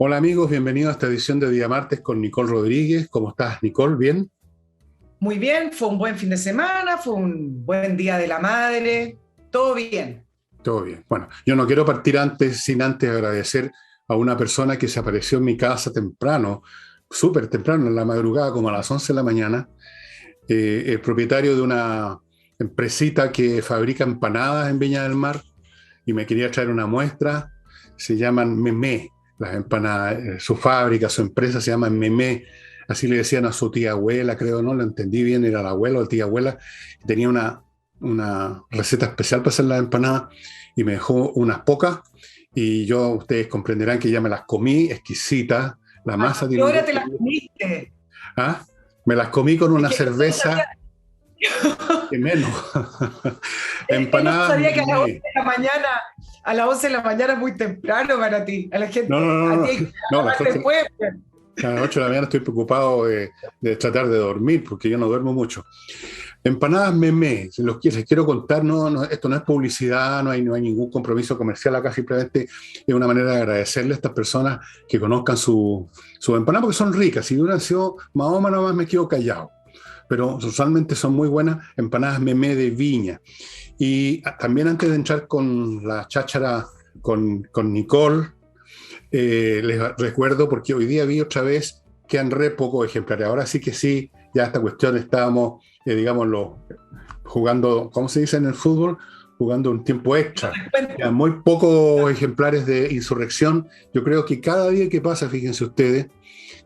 Hola amigos, bienvenidos a esta edición de Día Martes con Nicole Rodríguez. ¿Cómo estás, Nicole? ¿Bien? Muy bien, fue un buen fin de semana, fue un buen día de la madre, todo bien. Todo bien. Bueno, yo no quiero partir sin antes agradecer a una persona que se apareció en mi casa temprano, súper temprano, en la madrugada, como a las 11 de la mañana, el propietario de una empresita que fabrica empanadas en Viña del Mar y me quería traer una muestra. Se llaman Memé, las empanadas, su fábrica, su empresa se llama Memé. Así le decían a su tía abuela, creo, no lo entendí bien, era la abuela o la tía abuela. Tenía una receta especial para hacer las empanadas y me dejó unas pocas. Y yo, ustedes comprenderán que ya me las comí, exquisitas. La ¿A masa qué tiene un hora te gusto. las comiste? ¿Ah? Me las comí con Es una que eso no cerveza sabía, que menos. él no Empanadas sabía que a las 11 Memé. de la mañana, a las 11 de la mañana es muy temprano para ti. A la No, no, gente, no, a no, ti hay que no, a las trabajar 8, después, pues. a las 8 de la mañana estoy preocupado de tratar de dormir porque yo no duermo mucho. Empanadas Memé, les quiero contar, esto no es publicidad, no hay ningún compromiso comercial acá, simplemente es una manera de agradecerle a estas personas que conozcan su empanada porque son ricas. Si hubieran sido Mahoma, nomás me quedo callado. Pero usualmente son muy buenas empanadas Memé de Viña. Y también antes de entrar con la cháchara con Nicole, les recuerdo porque hoy día vi otra vez que han re pocos ejemplares. Ahora sí que sí, ya esta cuestión estábamos, digámoslo, jugando, ¿cómo se dice en el fútbol? Jugando un tiempo No extra. te Ya cuento. muy pocos ejemplares de Insurrección. Yo creo que cada día que pasa, fíjense ustedes,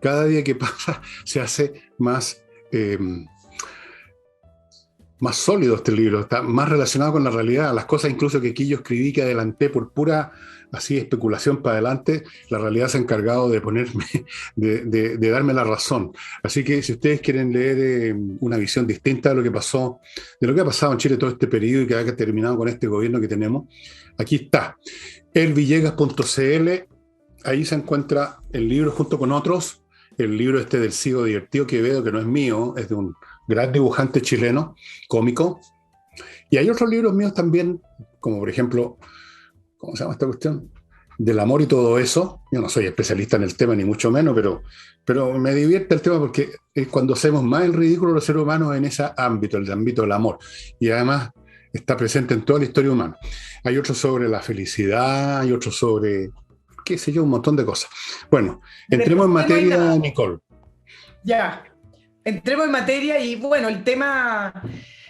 cada día que pasa se hace eh, más sólido este libro, está más relacionado con la realidad, las cosas incluso que aquí yo escribí, que adelanté por pura así especulación para adelante, la realidad se ha encargado de ponerme, de darme la razón. Así que si ustedes quieren leer una visión distinta de lo que pasó, de lo que ha pasado en Chile todo este periodo y que ha terminado con este gobierno que tenemos, aquí está, elvillegas.cl, ahí se encuentra el libro junto con otros, el libro este del Ciego Divertido que veo que no es mío, es de un gran dibujante chileno, cómico. Y hay otros libros míos también, como por ejemplo, ¿cómo se llama esta cuestión? Del amor y todo eso. Yo no soy especialista en el tema, ni mucho menos, pero me divierte el tema porque es cuando hacemos más el ridículo los seres humanos en ese ámbito, el ámbito del amor. Y además está presente en toda la historia humana. Hay otros sobre la felicidad, hay otros sobre, qué sé yo, un montón de cosas. Bueno, entremos en Después no hay materia, nada. Nicole. Ya, entremos en materia y bueno, el tema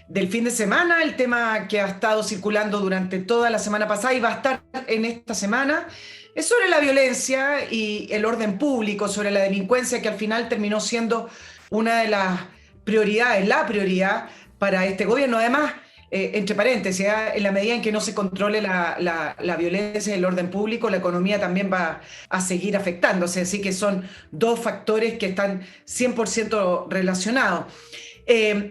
del fin de semana, el tema que ha estado circulando durante toda la semana pasada y va a estar en esta semana, es sobre la violencia y el orden público, sobre la delincuencia que al final terminó siendo una de las prioridades, la prioridad para este gobierno. Además, entre paréntesis, en la medida en que no se controle la violencia y el orden público, la economía también va a seguir afectándose. Así que son dos factores que están 100% relacionados.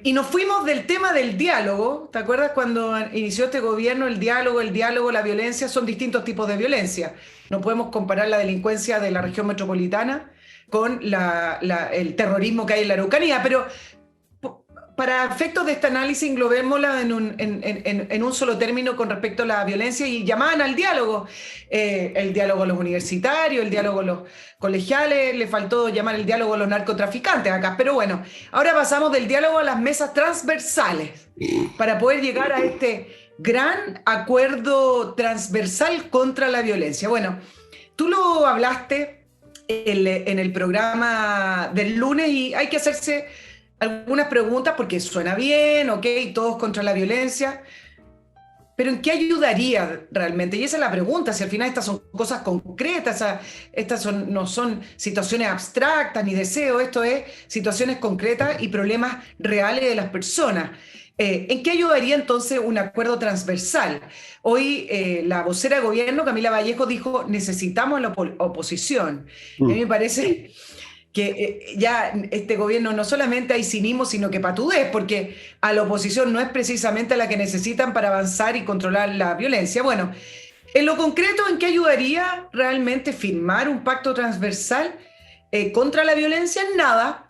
Y nos fuimos del tema del diálogo. ¿Te acuerdas cuando inició este gobierno? El diálogo, la violencia son distintos tipos de violencia. No podemos comparar la delincuencia de la región metropolitana con el terrorismo que hay en la Araucanía, pero para efectos de este análisis, englobémosla en un solo término con respecto a la violencia y llamaban al diálogo. El diálogo a los universitarios, el diálogo a los colegiales, le faltó llamar el diálogo a los narcotraficantes acá. Pero bueno, ahora pasamos del diálogo a las mesas transversales para poder llegar a este gran acuerdo transversal contra la violencia. Bueno, tú lo hablaste en el programa del lunes y hay que hacerse algunas preguntas porque suena bien, ok, todos contra la violencia, pero ¿en qué ayudaría realmente? Y esa es la pregunta, si al final estas son cosas concretas, no son situaciones abstractas ni deseos, esto es situaciones concretas y problemas reales de las personas. ¿En qué ayudaría entonces un acuerdo transversal? Hoy la vocera de gobierno, Camila Vallejo, dijo, necesitamos la oposición. A mí Mm. me parece que ya este gobierno no solamente hay cinismo, sino que patudez, porque a la oposición no es precisamente la que necesitan para avanzar y controlar la violencia. Bueno, en lo concreto, ¿en qué ayudaría realmente firmar un pacto transversal contra la violencia? En nada,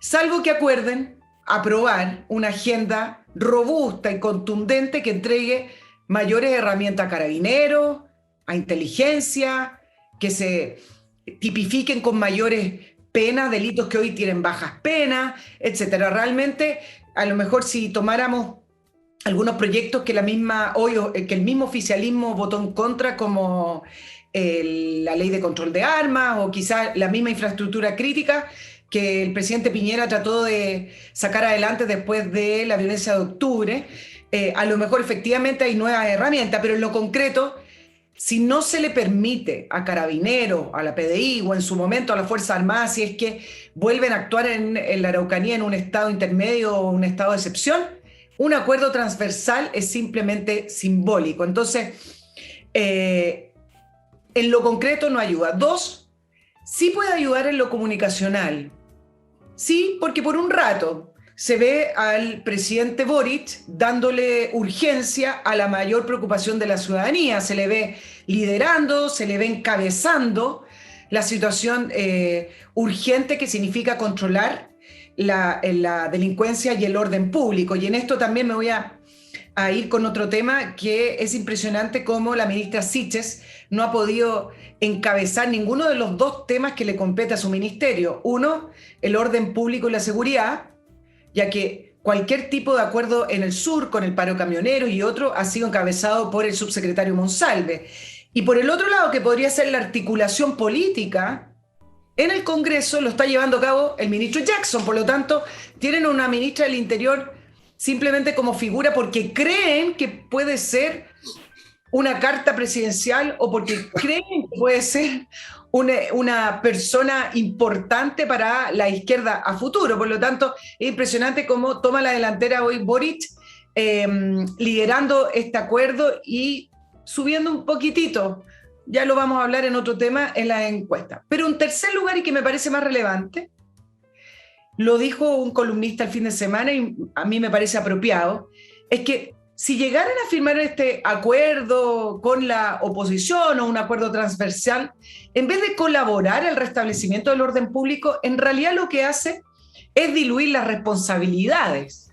salvo que acuerden aprobar una agenda robusta y contundente que entregue mayores herramientas a carabineros, a inteligencia, que se tipifiquen con mayores penas delitos que hoy tienen bajas penas, etcétera. Realmente, a lo mejor si tomáramos algunos proyectos que que el mismo oficialismo votó en contra, como la ley de control de armas o quizás la misma infraestructura crítica que el presidente Piñera trató de sacar adelante después de la violencia de octubre, a lo mejor efectivamente hay nuevas herramientas, pero en lo concreto, si no se le permite a Carabineros, a la PDI o en su momento a las Fuerzas Armadas, si es que vuelven a actuar en la Araucanía en un estado intermedio o un estado de excepción, un acuerdo transversal es simplemente simbólico. Entonces, en lo concreto no ayuda. Dos, sí puede ayudar en lo comunicacional. Sí, porque por un rato se ve al presidente Boric dándole urgencia a la mayor preocupación de la ciudadanía. Se le ve liderando, se le ve encabezando la situación urgente que significa controlar la delincuencia y el orden público. Y en esto también me voy a ir con otro tema, que es impresionante cómo la ministra Siches no ha podido encabezar ninguno de los dos temas que le compete a su ministerio. Uno, el orden público y la seguridad, ya que cualquier tipo de acuerdo en el sur con el paro camionero y otro ha sido encabezado por el subsecretario Monsalve. Y por el otro lado, que podría ser la articulación política, en el Congreso lo está llevando a cabo el ministro Jackson. Por lo tanto, tienen una ministra del Interior simplemente como figura porque creen que puede ser una carta presidencial o porque creen que puede ser una persona importante para la izquierda a futuro. Por lo tanto, es impresionante cómo toma la delantera hoy Boric, liderando este acuerdo y subiendo un poquitito. Ya lo vamos a hablar en otro tema en la encuesta. Pero en tercer lugar, y que me parece más relevante, lo dijo un columnista el fin de semana y a mí me parece apropiado, es que si llegaran a firmar este acuerdo con la oposición o un acuerdo transversal, en vez de colaborar al restablecimiento del orden público, en realidad lo que hace es diluir las responsabilidades.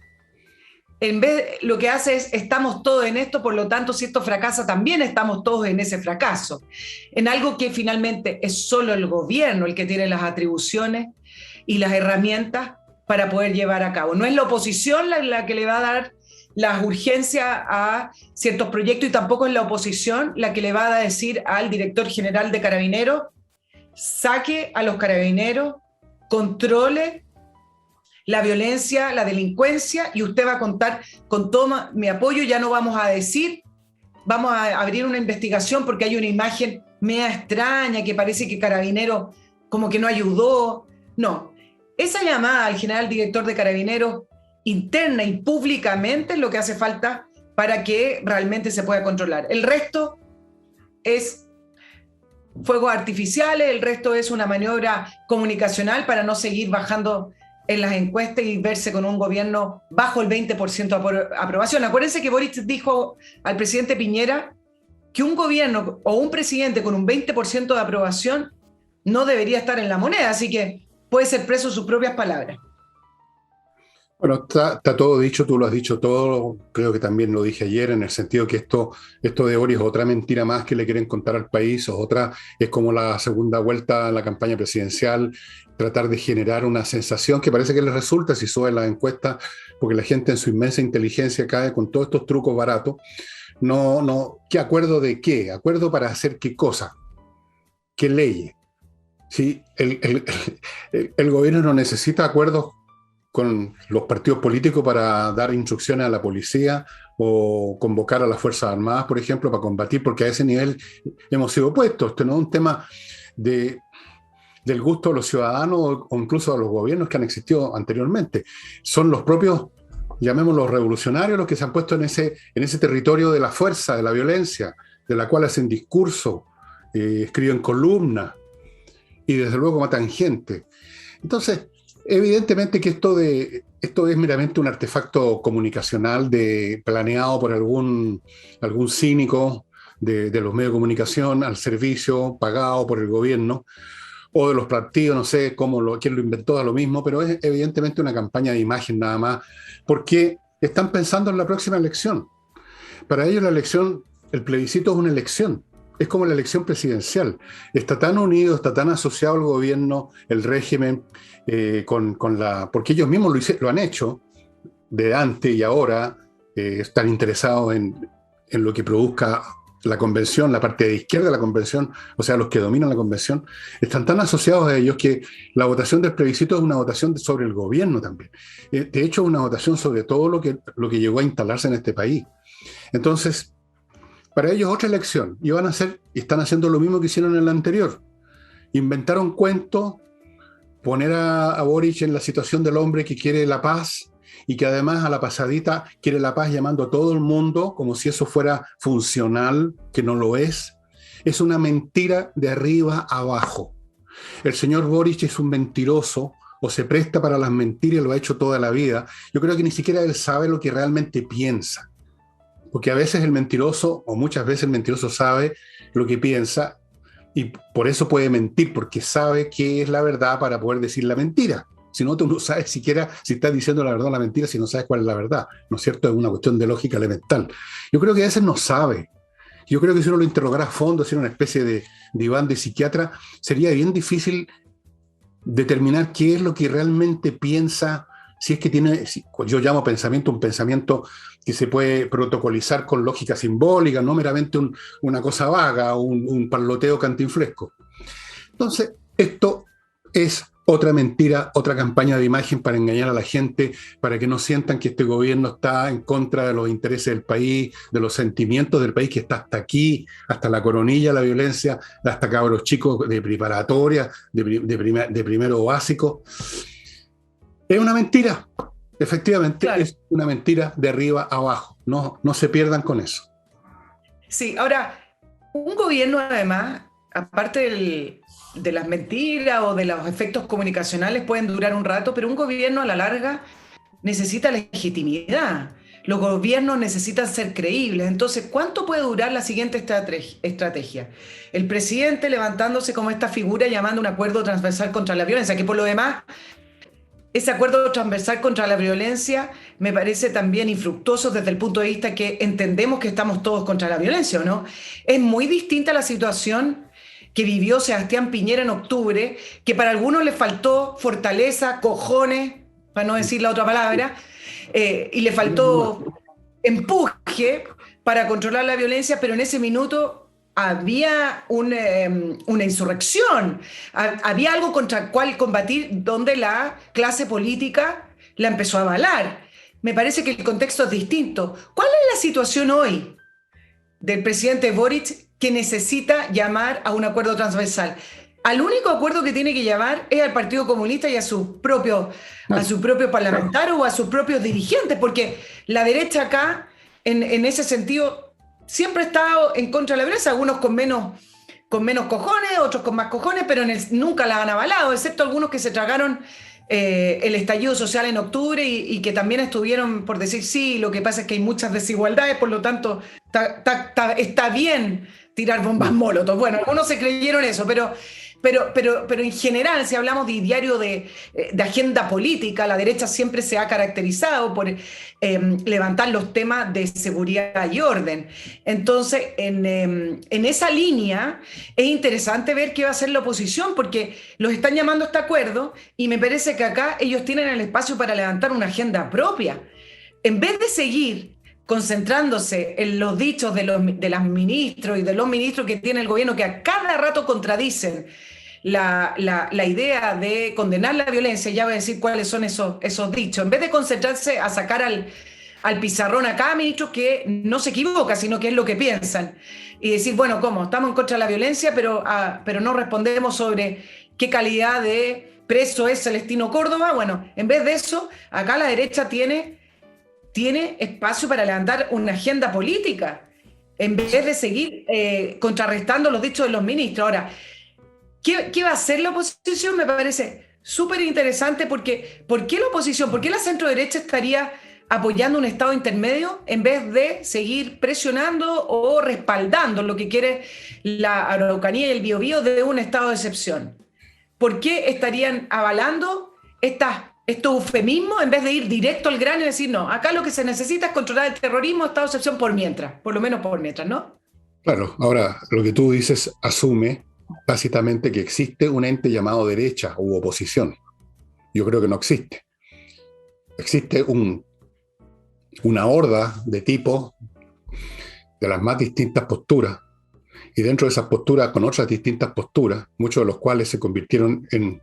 En vez, lo que hace es, estamos todos en esto, por lo tanto, si esto fracasa, también estamos todos en ese fracaso. En algo que finalmente es solo el gobierno el que tiene las atribuciones y las herramientas para poder llevar a cabo. No es la oposición la que le va a dar las urgencias a ciertos proyectos y tampoco es la oposición la que le va a decir al director general de Carabineros: saque a los carabineros, controle la violencia, la delincuencia, y usted va a contar con todo mi apoyo. Ya no vamos a decir, vamos a abrir una investigación porque hay una imagen media extraña que parece que Carabineros como que no ayudó. No, esa llamada al general director de Carabineros interna y públicamente es lo que hace falta para que realmente se pueda controlar. El resto es fuegos artificiales, el resto es una maniobra comunicacional para no seguir bajando en las encuestas y verse con un gobierno bajo el 20% de aprobación. Acuérdense que Boric dijo al presidente Piñera que un gobierno o un presidente con un 20% de aprobación no debería estar en la moneda, así que puede ser preso de sus propias palabras. Bueno, está todo dicho, tú lo has dicho todo, creo que también lo dije ayer, en el sentido que esto de Boric es otra mentira más que le quieren contar al país, o otra, es como la segunda vuelta en la campaña presidencial, tratar de generar una sensación que parece que les resulta si sube las encuestas, porque la gente en su inmensa inteligencia cae con todos estos trucos baratos. No, ¿qué acuerdo de qué? ¿Acuerdo para hacer qué cosa? ¿Qué ley? Sí, el gobierno no necesita acuerdos con los partidos políticos para dar instrucciones a la policía o convocar a las Fuerzas Armadas, por ejemplo, para combatir, porque a ese nivel hemos sido puestos. Esto no es un tema del gusto de los ciudadanos o incluso de los gobiernos que han existido anteriormente. Son los propios, llamémoslos revolucionarios, los que se han puesto en ese territorio de la fuerza, de la violencia, de la cual hacen discurso, escriben columnas y desde luego matan gente. Entonces, evidentemente que esto es meramente un artefacto comunicacional planeado por algún cínico de los medios de comunicación al servicio, pagado por el gobierno o de los partidos, no sé quién lo inventó, da lo mismo, pero es evidentemente una campaña de imagen nada más, porque están pensando en la próxima elección. Para ellos la elección, el plebiscito es una elección, es como la elección presidencial. Está tan unido, está tan asociado el gobierno, el régimen, porque ellos mismos lo han hecho de antes y ahora, están interesados en lo que produzca la convención, la parte de izquierda de la convención, o sea, los que dominan la convención, están tan asociados a ellos que la votación del plebiscito es una votación sobre el gobierno también. De hecho, es una votación sobre todo lo que llegó a instalarse en este país. Entonces, para ellos otra elección, y están haciendo lo mismo que hicieron en la anterior. Inventaron cuentos, poner a Boric en la situación del hombre que quiere la paz, y que además a la pasadita quiere la paz llamando a todo el mundo como si eso fuera funcional, que no lo es. Es una mentira de arriba a abajo. El señor Boric es un mentiroso, o se presta para las mentiras, lo ha hecho toda la vida. Yo creo que ni siquiera él sabe lo que realmente piensa, porque a veces el mentiroso, o muchas veces el mentiroso sabe lo que piensa, y por eso puede mentir, porque sabe qué es la verdad para poder decir la mentira. Si no, tú no sabes siquiera si estás diciendo la verdad o la mentira, si no sabes cuál es la verdad, ¿no es cierto? Es una cuestión de lógica elemental. Yo creo que a veces no sabe. Yo creo que si uno lo interrogara a fondo, si era una especie de diván de psiquiatra, sería bien difícil determinar qué es lo que realmente piensa, si es que tiene, yo llamo pensamiento un pensamiento que se puede protocolizar con lógica simbólica, no meramente una cosa vaga, un parloteo cantinflesco. Entonces, esto es otra mentira, otra campaña de imagen para engañar a la gente, para que no sientan que este gobierno está en contra de los intereses del país, de los sentimientos del país, que está hasta aquí, hasta la coronilla, la violencia, hasta cabros chicos de preparatoria, de primero básico. Es una mentira, efectivamente, claro. Es una mentira de arriba a abajo. No se pierdan con eso. Sí, ahora, un gobierno además, aparte de las mentiras o de los efectos comunicacionales, pueden durar un rato, pero un gobierno a la larga necesita legitimidad. Los gobiernos necesitan ser creíbles. Entonces, ¿cuánto puede durar la siguiente estrategia? El presidente levantándose como esta figura llamando un acuerdo transversal contra la violencia, que por lo demás, ese acuerdo transversal contra la violencia me parece también infructuoso desde el punto de vista que entendemos que estamos todos contra la violencia, ¿o no? Es muy distinta la situación que vivió Sebastián Piñera en octubre, que para algunos le faltó fortaleza, cojones, para no decir la otra palabra, y le faltó empuje para controlar la violencia, pero en ese minuto había una insurrección, había algo contra el cual combatir, donde la clase política la empezó a avalar. Me parece que el contexto es distinto. ¿Cuál es la situación hoy del presidente Boric que necesita llamar a un acuerdo transversal? Al único acuerdo que tiene que llamar es al Partido Comunista y a su propio parlamentario o a sus propios dirigentes, porque la derecha acá, en ese sentido, siempre ha estado en contra de la violencia, algunos con menos cojones, otros con más cojones, pero nunca la han avalado, excepto algunos que se tragaron el estallido social en octubre y que también estuvieron por decir, sí, lo que pasa es que hay muchas desigualdades, por lo tanto está bien tirar bombas molotov. Bueno, algunos se creyeron eso, pero en general, si hablamos de ideario de agenda política, la derecha siempre se ha caracterizado por levantar los temas de seguridad y orden. Entonces, en esa línea, es interesante ver qué va a hacer la oposición, porque los están llamando a este acuerdo y me parece que acá ellos tienen el espacio para levantar una agenda propia. En vez de seguir concentrándose en los dichos de las ministros y de los ministros que tiene el gobierno, que a cada rato contradicen la idea de condenar la violencia, ya voy a decir cuáles son esos dichos, en vez de concentrarse a sacar al pizarrón a cada ministro que no se equivoca, sino que es lo que piensan, y decir, bueno, ¿cómo? Estamos en contra de la violencia, pero no respondemos sobre qué calidad de preso es Celestino Córdoba. Bueno, en vez de eso, acá la derecha tiene espacio para levantar una agenda política, en vez de seguir contrarrestando los dichos de los ministros. Ahora, ¿qué va a hacer la oposición? Me parece súper interesante, porque ¿por qué la oposición? ¿Por qué la centro-derecha estaría apoyando un estado intermedio en vez de seguir presionando o respaldando lo que quiere la Araucanía y el Biobío de un estado de excepción? ¿Por qué estarían avalando estos eufemismos en vez de ir directo al grano y decir, no, acá lo que se necesita es controlar el terrorismo, estado de excepción por lo menos por mientras, ¿no? Claro, ahora lo que tú dices asume tácitamente que existe un ente llamado derecha u oposición. Yo creo que no existe. Existe una horda de tipos de las más distintas posturas y dentro de esas posturas con otras distintas posturas, muchos de los cuales se convirtieron en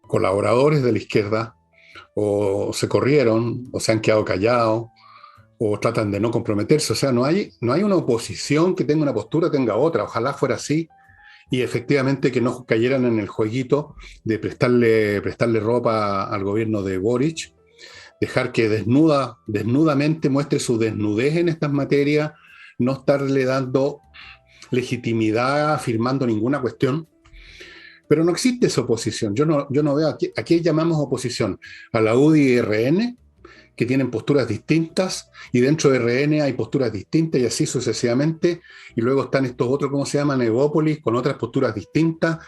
colaboradores de la izquierda o se corrieron o se han quedado callados o tratan de no comprometerse. O sea, no hay una oposición que tenga una postura, tenga otra. Ojalá fuera así y efectivamente que no cayeran en el jueguito de prestarle ropa al gobierno de Boric, dejar que desnudamente muestre su desnudez en estas materias, no estarle dando legitimidad, afirmando ninguna cuestión. Pero no existe esa oposición. Yo no veo a qué llamamos oposición. A la UDI y RN, que tienen posturas distintas, y dentro de RN hay posturas distintas, y así sucesivamente. Y luego están estos otros, ¿cómo se llaman? Evópolis, con otras posturas distintas.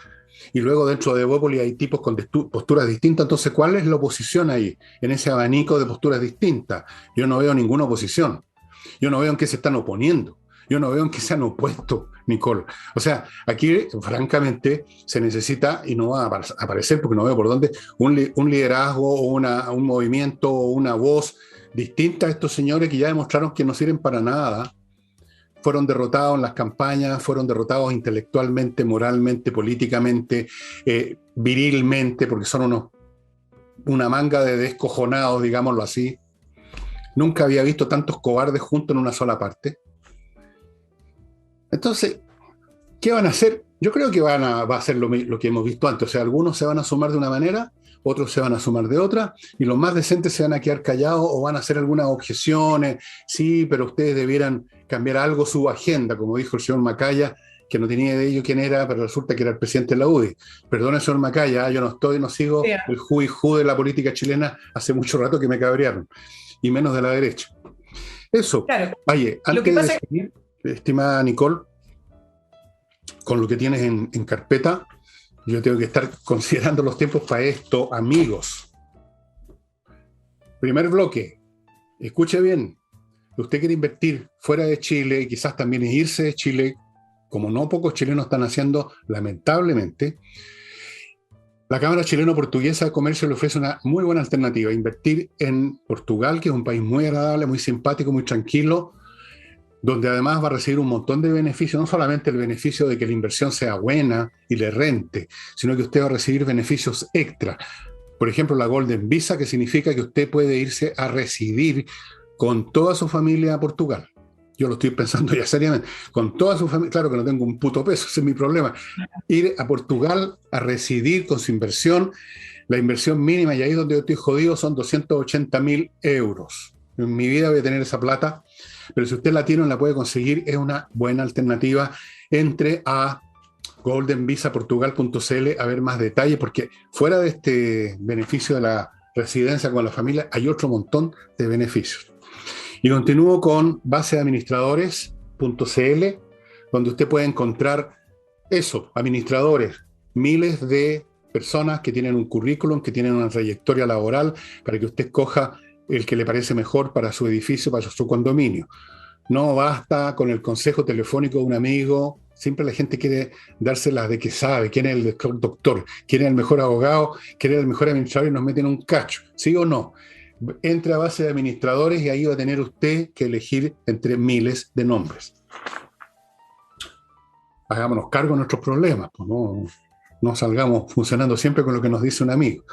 Y luego dentro de Evópolis hay tipos con posturas distintas. Entonces, ¿cuál es la oposición ahí? En ese abanico de posturas distintas. Yo no veo ninguna oposición. Yo no veo en qué se están oponiendo. Yo no veo en qué se han opuesto, Nicole. O sea, aquí, francamente, se necesita, y no va a aparecer porque no veo por dónde, un liderazgo o un movimiento o una voz distinta a estos señores que ya demostraron que no sirven para nada. Fueron derrotados en las campañas, fueron derrotados intelectualmente, moralmente, políticamente, virilmente, porque son una manga de descojonados, digámoslo así. Nunca había visto tantos cobardes juntos en una sola parte. Entonces, ¿qué van a hacer? Yo creo que va a ser lo que hemos visto antes. O sea, algunos se van a sumar de una manera, otros se van a sumar de otra, y los más decentes se van a quedar callados o van a hacer algunas objeciones. Sí, pero ustedes debieran cambiar algo su agenda, como dijo el señor Macaya, que no tenía de ello quién era, pero resulta que era el presidente de la UDI. Perdone, señor Macaya, yo no sigo Yeah. el ju y ju de la política chilena hace mucho rato que me cabrearon, y menos de la derecha. Eso. Claro, Oye, lo que antes de pasa seguir, estimada Nicole, con lo que tienes en carpeta, yo tengo que estar considerando los tiempos para esto, amigos. Primer bloque, escuche bien, usted quiere invertir fuera de Chile y quizás también irse de Chile, como no pocos chilenos están haciendo, lamentablemente. La Cámara Chileno-Portuguesa de Comercio le ofrece una muy buena alternativa, invertir en Portugal, que es un país muy agradable, muy simpático, muy tranquilo, donde además va a recibir un montón de beneficios, no solamente el beneficio de que la inversión sea buena y le rente, sino que usted va a recibir beneficios extra. Por ejemplo, la Golden Visa, que significa que usted puede irse a residir con toda su familia a Portugal. Yo lo estoy pensando ya seriamente. Con toda su familia, claro que no tengo un puto peso, ese es mi problema. Ir a Portugal a residir con su inversión, la inversión mínima, y ahí es donde yo estoy jodido, son 280.000 euros. En mi vida voy a tener esa plata, pero si usted la tiene o la puede conseguir, es una buena alternativa. Entre a goldenvisaportugal.cl a ver más detalles, porque fuera de este beneficio de la residencia con la familia, hay otro montón de beneficios. Y continúo con baseadministradores.cl, donde usted puede encontrar eso, administradores, miles de personas que tienen un currículum, que tienen una trayectoria laboral, para que usted escoja el que le parece mejor para su edificio, para su condominio. No basta con el consejo telefónico de un amigo. Siempre la gente quiere dárselas de que sabe quién es el doctor, quién es el mejor abogado, quién es el mejor administrador, y nos meten un cacho. ¿Sí o no? Entre a base de administradores y ahí va a tener usted que elegir entre miles de nombres. Hagámonos cargo de nuestros problemas, pues no salgamos funcionando siempre con lo que nos dice un amigo.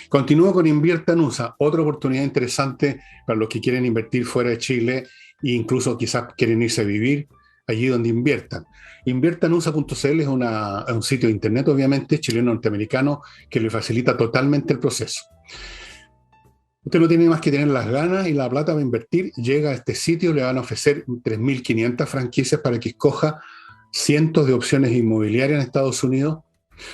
Continúo con Invierta en USA, otra oportunidad interesante para los que quieren invertir fuera de Chile e incluso quizás quieren irse a vivir allí donde inviertan. Inviertanusa.cl es un sitio de internet, obviamente, chileno-norteamericano, que le facilita totalmente el proceso. Usted no tiene más que tener las ganas y la plata para invertir, llega a este sitio, le van a ofrecer 3.500 franquicias para que escoja cientos de opciones inmobiliarias en Estados Unidos.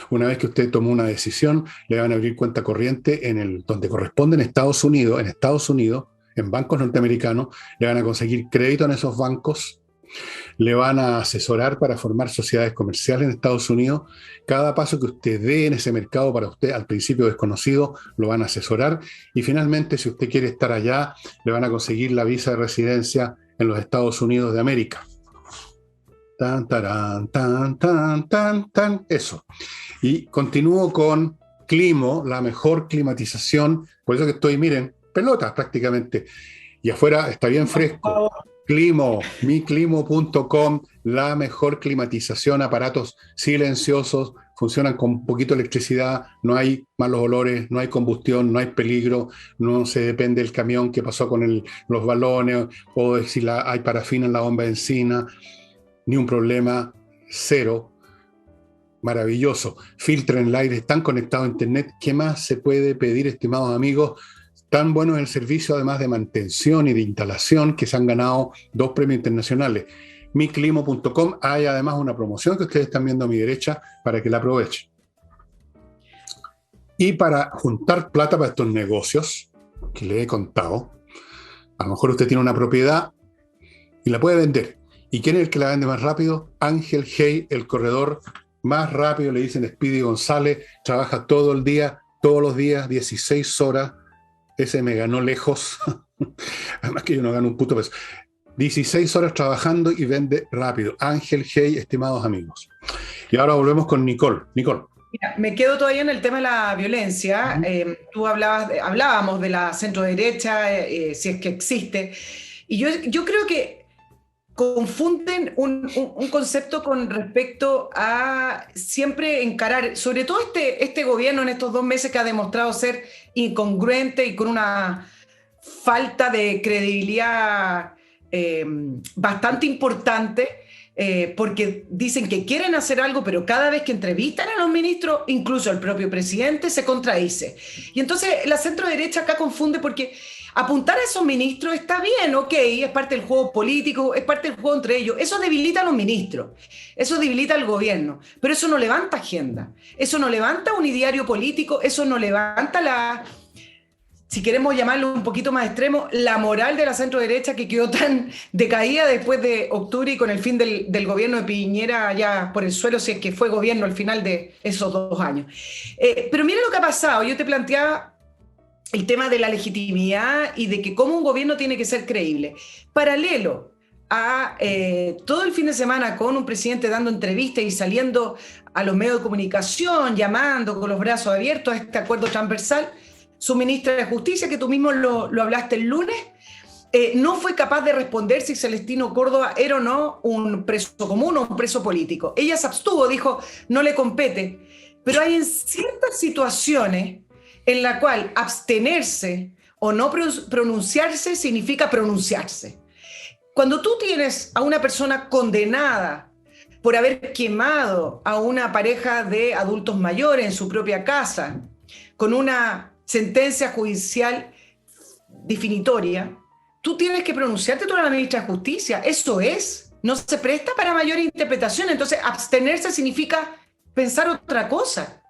Una vez que usted tomó una decisión, le van a abrir cuenta corriente donde corresponde en Estados Unidos, en bancos norteamericanos, le van a conseguir crédito en esos bancos, le van a asesorar para formar sociedades comerciales en Estados Unidos. Cada paso que usted dé en ese mercado para usted, al principio desconocido, lo van a asesorar. Y finalmente, si usted quiere estar allá, le van a conseguir la visa de residencia en los Estados Unidos de América. Tan, tarán, tan, tan, tan, tan. Eso. Y continúo con Climo, la mejor climatización. Por eso que estoy, miren, pelotas prácticamente. Y afuera está bien Por fresco. favor. Climo, miclimo.com, la mejor climatización, aparatos silenciosos, funcionan con poquito electricidad, no hay malos olores, no hay combustión, no hay peligro, no se depende del camión que pasó con los balones o de si hay parafina en la bomba de encina, ni un problema, cero, maravilloso. Filtran el aire, están conectados a internet. ¿Qué más se puede pedir, estimados amigos? Tan bueno es el servicio, además de mantención y de instalación, que se han ganado 2 premios internacionales. miclimo.com, hay además una promoción que ustedes están viendo a mi derecha para que la aprovechen. Y para juntar plata para estos negocios que les he contado, a lo mejor usted tiene una propiedad y la puede vender. ¿Y quién es el que la vende más rápido? Ángel Hey, el corredor más rápido, le dicen Speedy González, trabaja todo el día, todos los días, 16 horas. Ese me ganó lejos. Además que yo no gano un puto peso. 16 horas trabajando y vende rápido. Ángel Hey, estimados amigos. Y ahora volvemos con Nicole. Nicole. Mira, me quedo todavía en el tema de la violencia. Tú hablábamos de la centro-derecha, si es que existe. Y yo creo que confunden un concepto con respecto a siempre encarar, sobre todo este gobierno en estos 2 meses que ha demostrado ser incongruente y con una falta de credibilidad bastante importante, porque dicen que quieren hacer algo, pero cada vez que entrevistan a los ministros, incluso el propio presidente, se contradice. Y entonces la centro-derecha acá confunde porque apuntar a esos ministros está bien, ok, es parte del juego político, es parte del juego entre ellos. Eso debilita a los ministros, eso debilita al gobierno, pero eso no levanta agenda, eso no levanta un ideario político, eso no levanta si queremos llamarlo un poquito más extremo, la moral de la centro-derecha que quedó tan decaída después de octubre y con el fin del gobierno de Piñera ya por el suelo, si es que fue gobierno al final de esos 2 años. Pero mira lo que ha pasado, yo te planteaba el tema de la legitimidad y de que cómo un gobierno tiene que ser creíble. Paralelo a todo el fin de semana con un presidente dando entrevistas y saliendo a los medios de comunicación, llamando con los brazos abiertos a este acuerdo transversal, su ministra de Justicia, que tú mismo lo hablaste el lunes, no fue capaz de responder si Celestino Córdoba era o no un preso común o un preso político. Ella se abstuvo, dijo, no le compete. Pero hay en ciertas situaciones en la cual abstenerse o no pronunciarse significa pronunciarse. Cuando tú tienes a una persona condenada por haber quemado a una pareja de adultos mayores en su propia casa, con una sentencia judicial definitoria, tú tienes que pronunciarte, tú eres la ministra de Justicia. Eso no se presta para mayor interpretación. Entonces, abstenerse significa pensar otra cosa.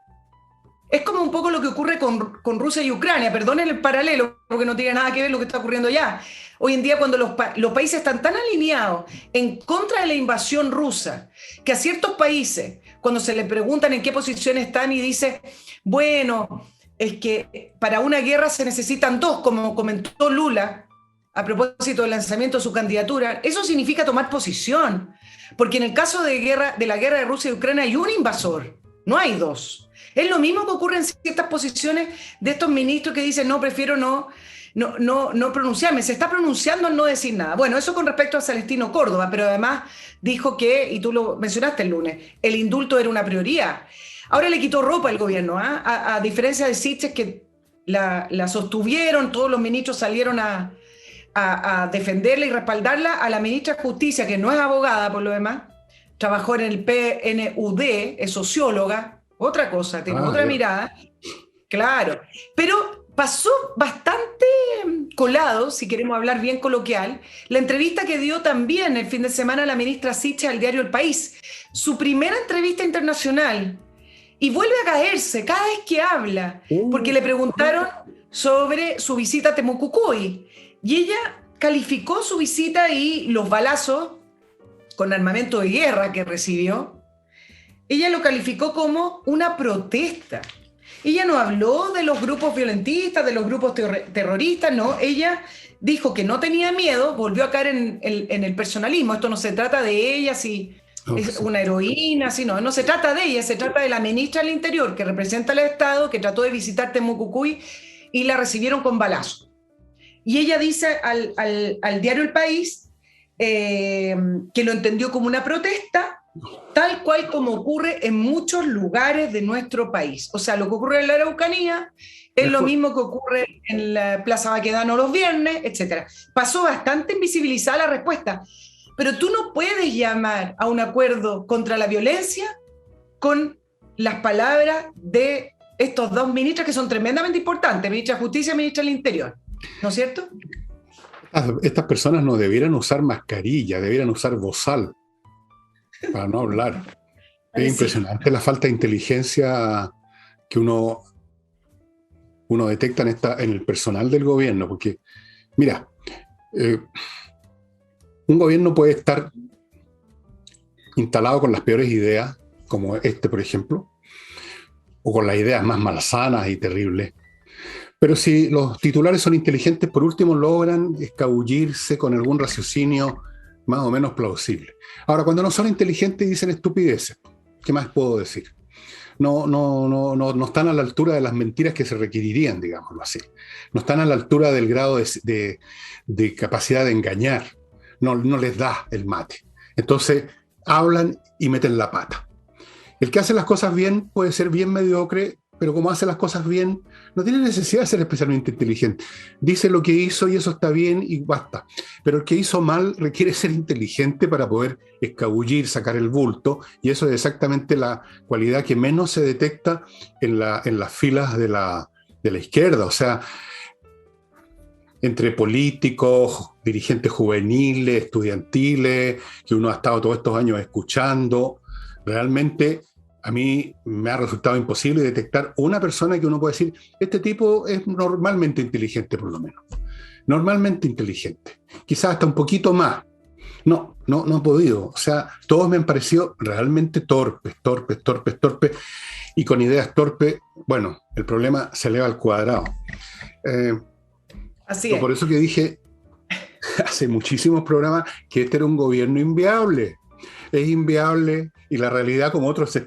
Es como un poco lo que ocurre con Rusia y Ucrania. Perdonen el paralelo, porque no tiene nada que ver lo que está ocurriendo allá. Hoy en día, cuando los países están tan alineados en contra de la invasión rusa, que a ciertos países, cuando se les preguntan en qué posición están y dice, bueno, es que para una guerra se necesitan 2, como comentó Lula a propósito del lanzamiento de su candidatura, eso significa tomar posición, porque en el caso de la guerra de Rusia y Ucrania hay un invasor, no hay 2. Es lo mismo que ocurre en ciertas posiciones de estos ministros que dicen, no, prefiero no pronunciarme, se está pronunciando al no decir nada. Bueno, eso con respecto a Celestino Córdoba, pero además dijo que, y tú lo mencionaste el lunes, el indulto era una prioridad. Ahora le quitó ropa el gobierno, a diferencia de Siches que la sostuvieron, todos los ministros salieron a defenderla y respaldarla. A la ministra de Justicia, que no es abogada por lo demás, trabajó en el PNUD, es socióloga, otra cosa, tiene otra mirada, claro, pero pasó bastante colado, si queremos hablar bien coloquial, la entrevista que dio también el fin de semana la ministra Siches al diario El País, su primera entrevista internacional. Y vuelve a caerse cada vez que habla, porque le preguntaron sobre su visita a Temucucuy. Y ella calificó su visita y los balazos con armamento de guerra que recibió, ella lo calificó como una protesta. Ella no habló de los grupos violentistas, de los grupos terroristas, no. Ella dijo que no tenía miedo, volvió a caer en el personalismo. Esto no se trata de ella, si No, es sí. una heroína, sino, no se trata de ella, se trata de la ministra del Interior que representa al Estado, que trató de visitar Temucucuy y la recibieron con balazo. Y ella dice al diario El País que lo entendió como una protesta, tal cual como ocurre en muchos lugares de nuestro país. O sea, lo que ocurre en la Araucanía es lo Mejor. mismo que ocurre en la Plaza Baquedano los viernes, etc. Pasó bastante invisibilizada la respuesta, pero tú no puedes llamar a un acuerdo contra la violencia con las palabras de estos dos ministros que son tremendamente importantes, ministra de Justicia y ministra del Interior, ¿no es cierto? Estas personas no debieran usar mascarilla, debieran usar bozal para no hablar. Es Sí. impresionante la falta de inteligencia que uno detecta en el personal del gobierno, porque, mira, eh, un gobierno puede estar instalado con las peores ideas, como este, por ejemplo, o con las ideas más malsanas y terribles. Pero si los titulares son inteligentes, por último logran escabullirse con algún raciocinio más o menos plausible. Ahora, cuando no son inteligentes dicen estupideces. ¿Qué más puedo decir? No están a la altura de las mentiras que se requerirían, digámoslo así. No están a la altura del grado de capacidad de engañar. No les da el mate. Entonces, hablan y meten la pata. El que hace las cosas bien puede ser bien mediocre, pero como hace las cosas bien, no tiene necesidad de ser especialmente inteligente. Dice lo que hizo y eso está bien y basta. Pero el que hizo mal requiere ser inteligente para poder escabullir, sacar el bulto, y eso es exactamente la cualidad que menos se detecta en las filas de la izquierda. O sea, entre políticos, dirigentes juveniles, estudiantiles, que uno ha estado todos estos años escuchando, realmente a mí me ha resultado imposible detectar una persona que uno puede decir, este tipo es normalmente inteligente por lo menos. Normalmente inteligente. Quizás hasta un poquito más. No he podido. O sea, todos me han parecido realmente torpes. Y con ideas torpes, bueno, el problema se eleva al cuadrado. Eh, Así no, por es. eso que dije hace muchísimos programas que este era un gobierno inviable. Es inviable y la realidad, como otros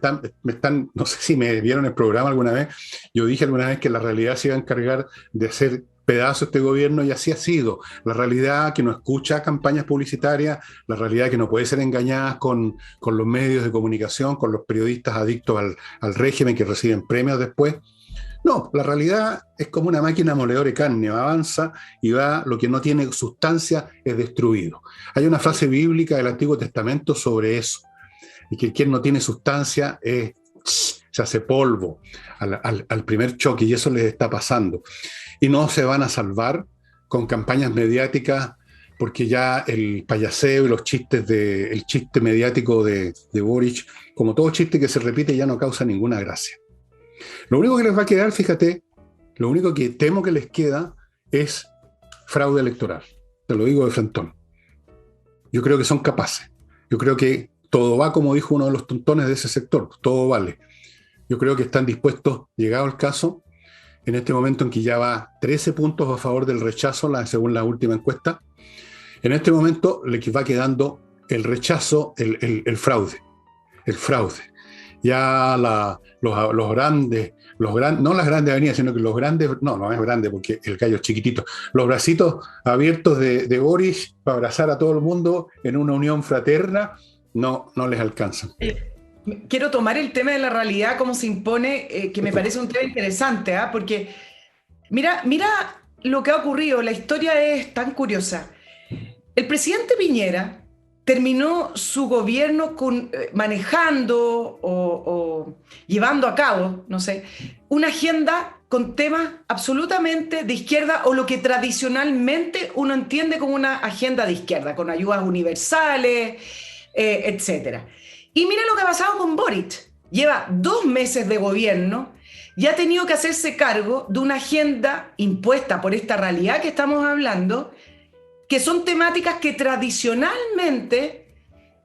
no sé si me vieron el programa alguna vez, yo dije alguna vez que la realidad se iba a encargar de hacer pedazo este gobierno y así ha sido. La realidad que no escucha campañas publicitarias, la realidad que no puede ser engañada con los medios de comunicación, con los periodistas adictos al régimen que reciben premios después. No, la realidad es como una máquina moledora de carne, avanza y va, lo que no tiene sustancia es destruido. Hay una frase bíblica del Antiguo Testamento sobre eso, y que quien no tiene sustancia se hace polvo al primer choque, y eso les está pasando. Y no se van a salvar con campañas mediáticas, porque ya el payaseo y los chistes el chiste mediático de Boric, como todo chiste que se repite, ya no causa ninguna gracia. Lo único que les va a quedar, fíjate, lo único que temo que les queda es fraude electoral. Te lo digo de frentón. Yo creo que son capaces. Yo creo que todo va, como dijo uno de los tontones de ese sector, todo vale. Yo creo que están dispuestos, llegado el caso, en este momento en que ya va 13 puntos a favor del rechazo, según la última encuesta, en este momento le va quedando el rechazo, el fraude. El fraude. Ya no las grandes avenidas, sino que los grandes, no es grande porque el gallo es chiquitito, los bracitos abiertos de Boris para abrazar a todo el mundo en una unión fraterna, no les alcanzan. Quiero tomar el tema de la realidad, cómo se impone, que me parece un tema interesante, ¿eh? Porque mira lo que ha ocurrido, la historia es tan curiosa. El presidente Piñera terminó su gobierno manejando o llevando a cabo, no sé, una agenda con temas absolutamente de izquierda o lo que tradicionalmente uno entiende como una agenda de izquierda, con ayudas universales, etcétera. Y mira lo que ha pasado con Boric. Lleva 2 meses de gobierno y ha tenido que hacerse cargo de una agenda impuesta por esta realidad que estamos hablando, que son temáticas que tradicionalmente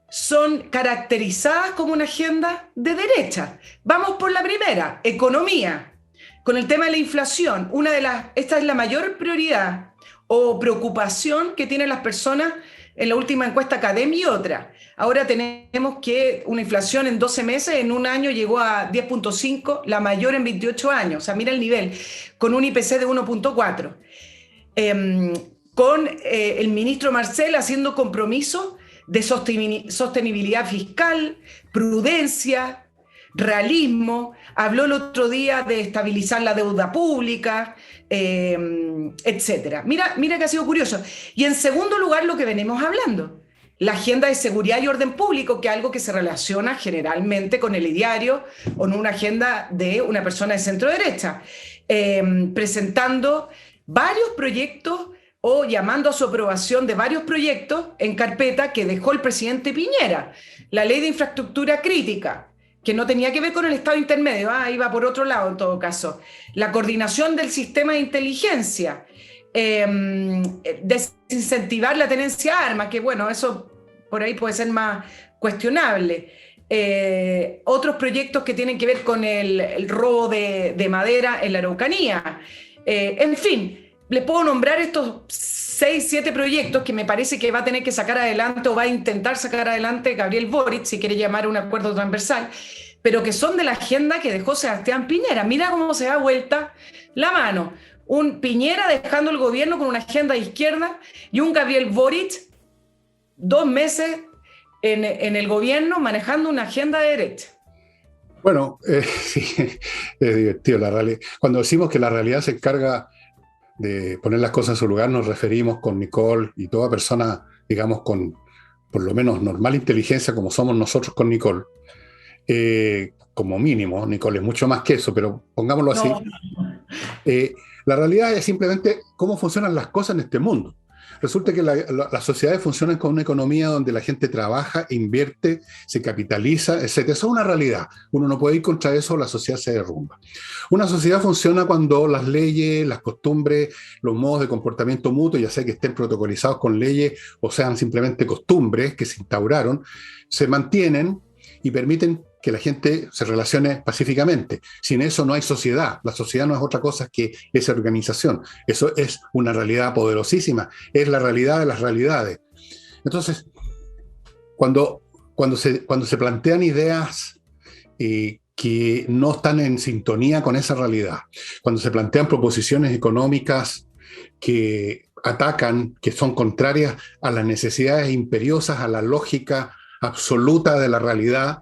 son caracterizadas como una agenda de derecha. Vamos por la primera, economía. Con el tema de la inflación, esta es la mayor prioridad o preocupación que tienen las personas en la última encuesta Academia y otra. Ahora tenemos que una inflación en 12 meses, en un año llegó a 10.5, la mayor en 28 años. O sea, mira el nivel, con un IPC de 1.4. Con el ministro Marcel haciendo compromisos de sostenibilidad fiscal, prudencia, realismo. Habló el otro día de estabilizar la deuda pública, etcétera. Mira que ha sido curioso. Y en segundo lugar, lo que venimos hablando, la agenda de seguridad y orden público, que es algo que se relaciona generalmente con el ideario o en una agenda de una persona de centro derecha, presentando varios proyectos o llamando a su aprobación de varios proyectos en carpeta que dejó el presidente Piñera. La ley de infraestructura crítica, que no tenía que ver con el estado intermedio, iba por otro lado en todo caso. La coordinación del sistema de inteligencia, desincentivar la tenencia de armas, que bueno, eso por ahí puede ser más cuestionable. Otros proyectos que tienen que ver con el robo de madera en la Araucanía. En fin, les puedo nombrar estos 6, 7 proyectos que me parece que va a tener que sacar adelante o va a intentar sacar adelante Gabriel Boric, si quiere llamar a un acuerdo transversal, pero que son de la agenda que dejó Sebastián Piñera. Mira cómo se da vuelta la mano. Un Piñera dejando el gobierno con una agenda de izquierda y un Gabriel Boric 2 meses en el gobierno manejando una agenda de derecha. Bueno, sí, es divertido la realidad. Cuando decimos que la realidad se encarga de poner las cosas en su lugar, nos referimos con Nicole y toda persona, digamos, con por lo menos normal inteligencia, como somos nosotros con Nicole, como mínimo. Nicole es mucho más que eso, pero pongámoslo así. No. La realidad es simplemente cómo funcionan las cosas en este mundo. Resulta que las sociedades funcionan con una economía donde la gente trabaja, invierte, se capitaliza, etc. Eso es una realidad. Uno no puede ir contra eso, la sociedad se derrumba. Una sociedad funciona cuando las leyes, las costumbres, los modos de comportamiento mutuo, ya sea que estén protocolizados con leyes o sean simplemente costumbres que se instauraron, se mantienen y permiten que la gente se relacione pacíficamente. Sin eso no hay sociedad. La sociedad no es otra cosa que esa organización. Eso es una realidad poderosísima. Es la realidad de las realidades. Entonces, cuando se plantean ideas que no están en sintonía con esa realidad, cuando se plantean proposiciones económicas que atacan, que son contrarias a las necesidades imperiosas, a la lógica absoluta de la realidad,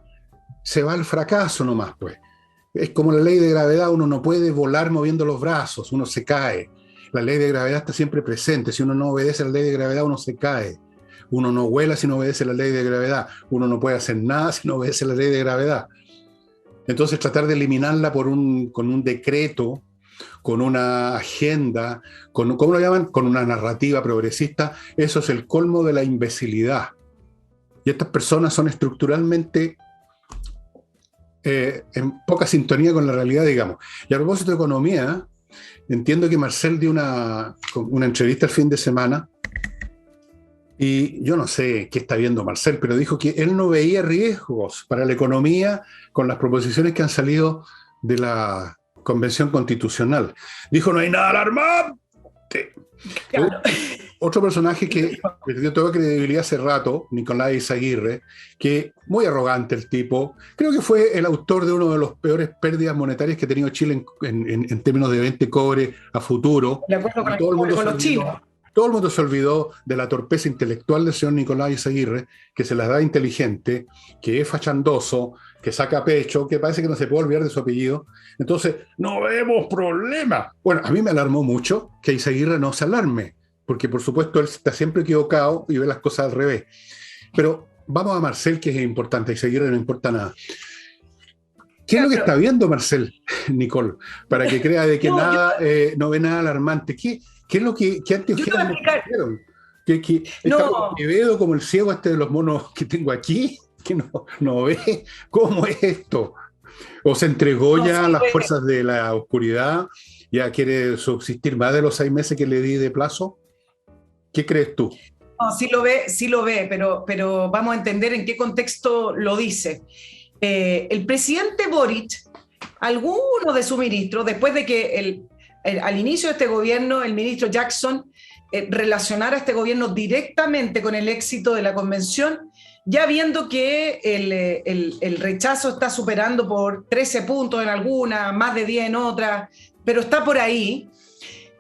se va al fracaso nomás, pues. Es como la ley de gravedad, uno no puede volar moviendo los brazos, uno se cae. La ley de gravedad está siempre presente. Si uno no obedece a la ley de gravedad, uno se cae. Uno no vuela si no obedece a la ley de gravedad. Uno no puede hacer nada si no obedece a la ley de gravedad. Entonces, tratar de eliminarla con un decreto, con una agenda, ¿cómo lo llaman? Con una narrativa progresista, eso es el colmo de la imbecilidad. Y estas personas son estructuralmente en poca sintonía con la realidad, digamos. Y a propósito de economía, entiendo que Marcel dio una entrevista el fin de semana y yo no sé qué está viendo Marcel, pero dijo que él no veía riesgos para la economía con las proposiciones que han salido de la Convención Constitucional. Dijo, no hay nada alarmante. Claro. Otro personaje que perdió toda credibilidad hace rato, Nicolás Izaguirre, que muy arrogante el tipo, creo que fue el autor de uno de los peores pérdidas monetarias que ha tenido Chile en términos de venta de cobre a futuro. De acuerdo con los chinos. Todo el mundo se olvidó de la torpeza intelectual del señor Nicolás Izaguirre, que se las da inteligente, que es fachandoso, que saca pecho, que parece que no se puede olvidar de su apellido. Entonces, no vemos problema. Bueno, a mí me alarmó mucho que Izaguirre no se alarme, porque por supuesto él está siempre equivocado y ve las cosas al revés. Pero vamos a Marcel, que es importante, a Izaguirre no importa nada. ¿Qué es lo que está viendo Marcel, Nicole? Para que crea de que no ve nada alarmante. ¿Qué es lo que anteojeras me pusieron? ¿Que está como Quevedo, como el ciego de los monos que tengo aquí? ¿Que no ve? ¿Cómo es esto? ¿O se entregó ya a las fuerzas de la oscuridad? ¿Ya quiere subsistir más de los 6 meses que le di de plazo? ¿Qué crees tú? No, sí lo ve, pero vamos a entender en qué contexto lo dice. El presidente Boric, algunos de sus ministros, después de que al inicio de este gobierno el ministro Jackson relacionar a este gobierno directamente con el éxito de la convención, ya viendo que el rechazo está superando por 13 puntos en alguna, más de 10 en otras, pero está por ahí.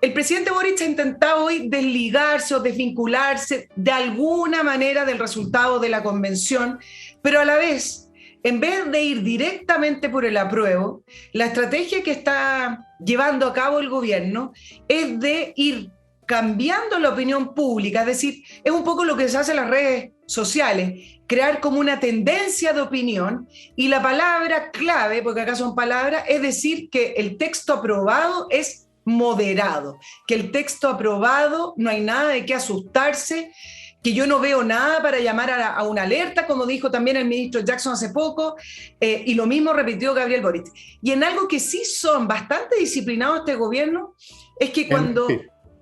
El presidente Boric ha intentado hoy desligarse o desvincularse de alguna manera del resultado de la convención, pero a la vez, en vez de ir directamente por el apruebo, la estrategia que está llevando a cabo el gobierno es de ir cambiando la opinión pública, es decir, es un poco lo que se hace en las redes sociales, crear como una tendencia de opinión, y la palabra clave, porque acá son palabras, es decir que el texto aprobado es moderado, que el texto aprobado no hay nada de qué asustarse, que yo no veo nada para llamar a una alerta, como dijo también el ministro Jackson hace poco, y lo mismo repitió Gabriel Boric. Y en algo que sí son bastante disciplinados este gobierno, es que cuando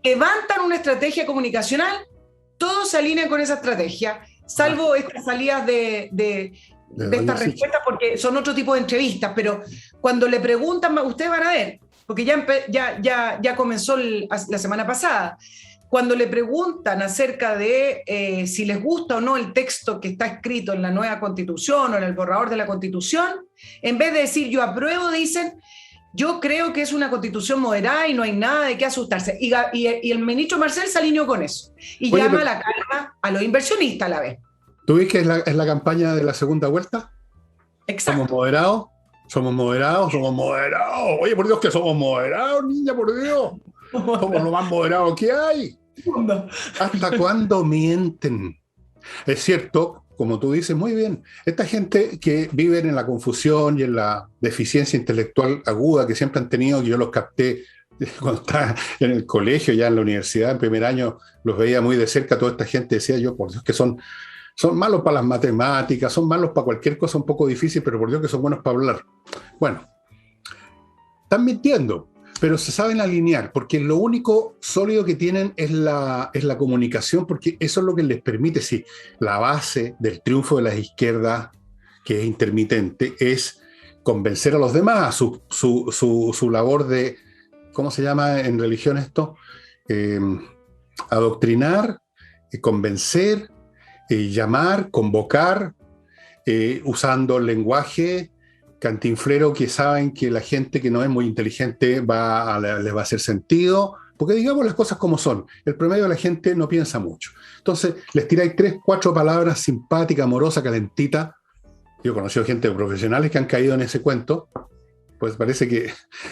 levantan una estrategia comunicacional, todos se alinean con esa estrategia, salvo estas salidas de estas respuestas, porque son otro tipo de entrevistas, pero cuando le preguntan, ustedes van a ver, porque ya comenzó la semana pasada, cuando le preguntan acerca de si les gusta o no el texto que está escrito en la nueva Constitución o en el borrador de la Constitución, en vez de decir yo apruebo, dicen yo creo que es una Constitución moderada y no hay nada de qué asustarse. Y el ministro Marcel se alineó con eso y llama a la calma a los inversionistas a la vez. ¿Tú ves que es la campaña de la segunda vuelta? Exacto. Somos moderados. Oye, por Dios, que somos moderados, niña, por Dios. Somos lo más moderados que hay. ¿Hasta cuándo mienten? Es cierto, como tú dices muy bien, esta gente que vive en la confusión y en la deficiencia intelectual aguda que siempre han tenido, que yo los capté cuando estaba en el colegio, ya en la universidad, en primer año, los veía muy de cerca, toda esta gente, decía yo, por Dios, que son malos para las matemáticas, son malos para cualquier cosa un poco difícil, pero por Dios que son buenos para hablar. Bueno, están mintiendo, pero se saben alinear, porque lo único sólido que tienen es la comunicación, porque eso es lo que les permite, sí, la base del triunfo de las izquierdas, que es intermitente, es convencer a los demás, su labor de, ¿cómo se llama en religión esto? Adoctrinar, convencer, llamar, convocar, usando el lenguaje cantinflero que saben que la gente que no es muy inteligente les va a hacer sentido, porque digamos las cosas como son, el promedio de la gente no piensa mucho. Entonces les tiráis 3, 4 palabras simpáticas, amorosas, calentitas. Yo he conocido gente profesionales que han caído en ese cuento, pues parece que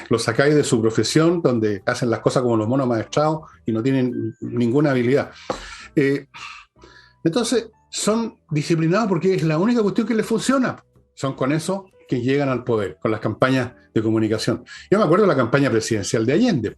los sacáis de su profesión, donde hacen las cosas como los monos maestrados y no tienen ninguna habilidad. Entonces, son disciplinados porque es la única cuestión que les funciona. Son con eso que llegan al poder, con las campañas de comunicación. Yo me acuerdo de la campaña presidencial de Allende.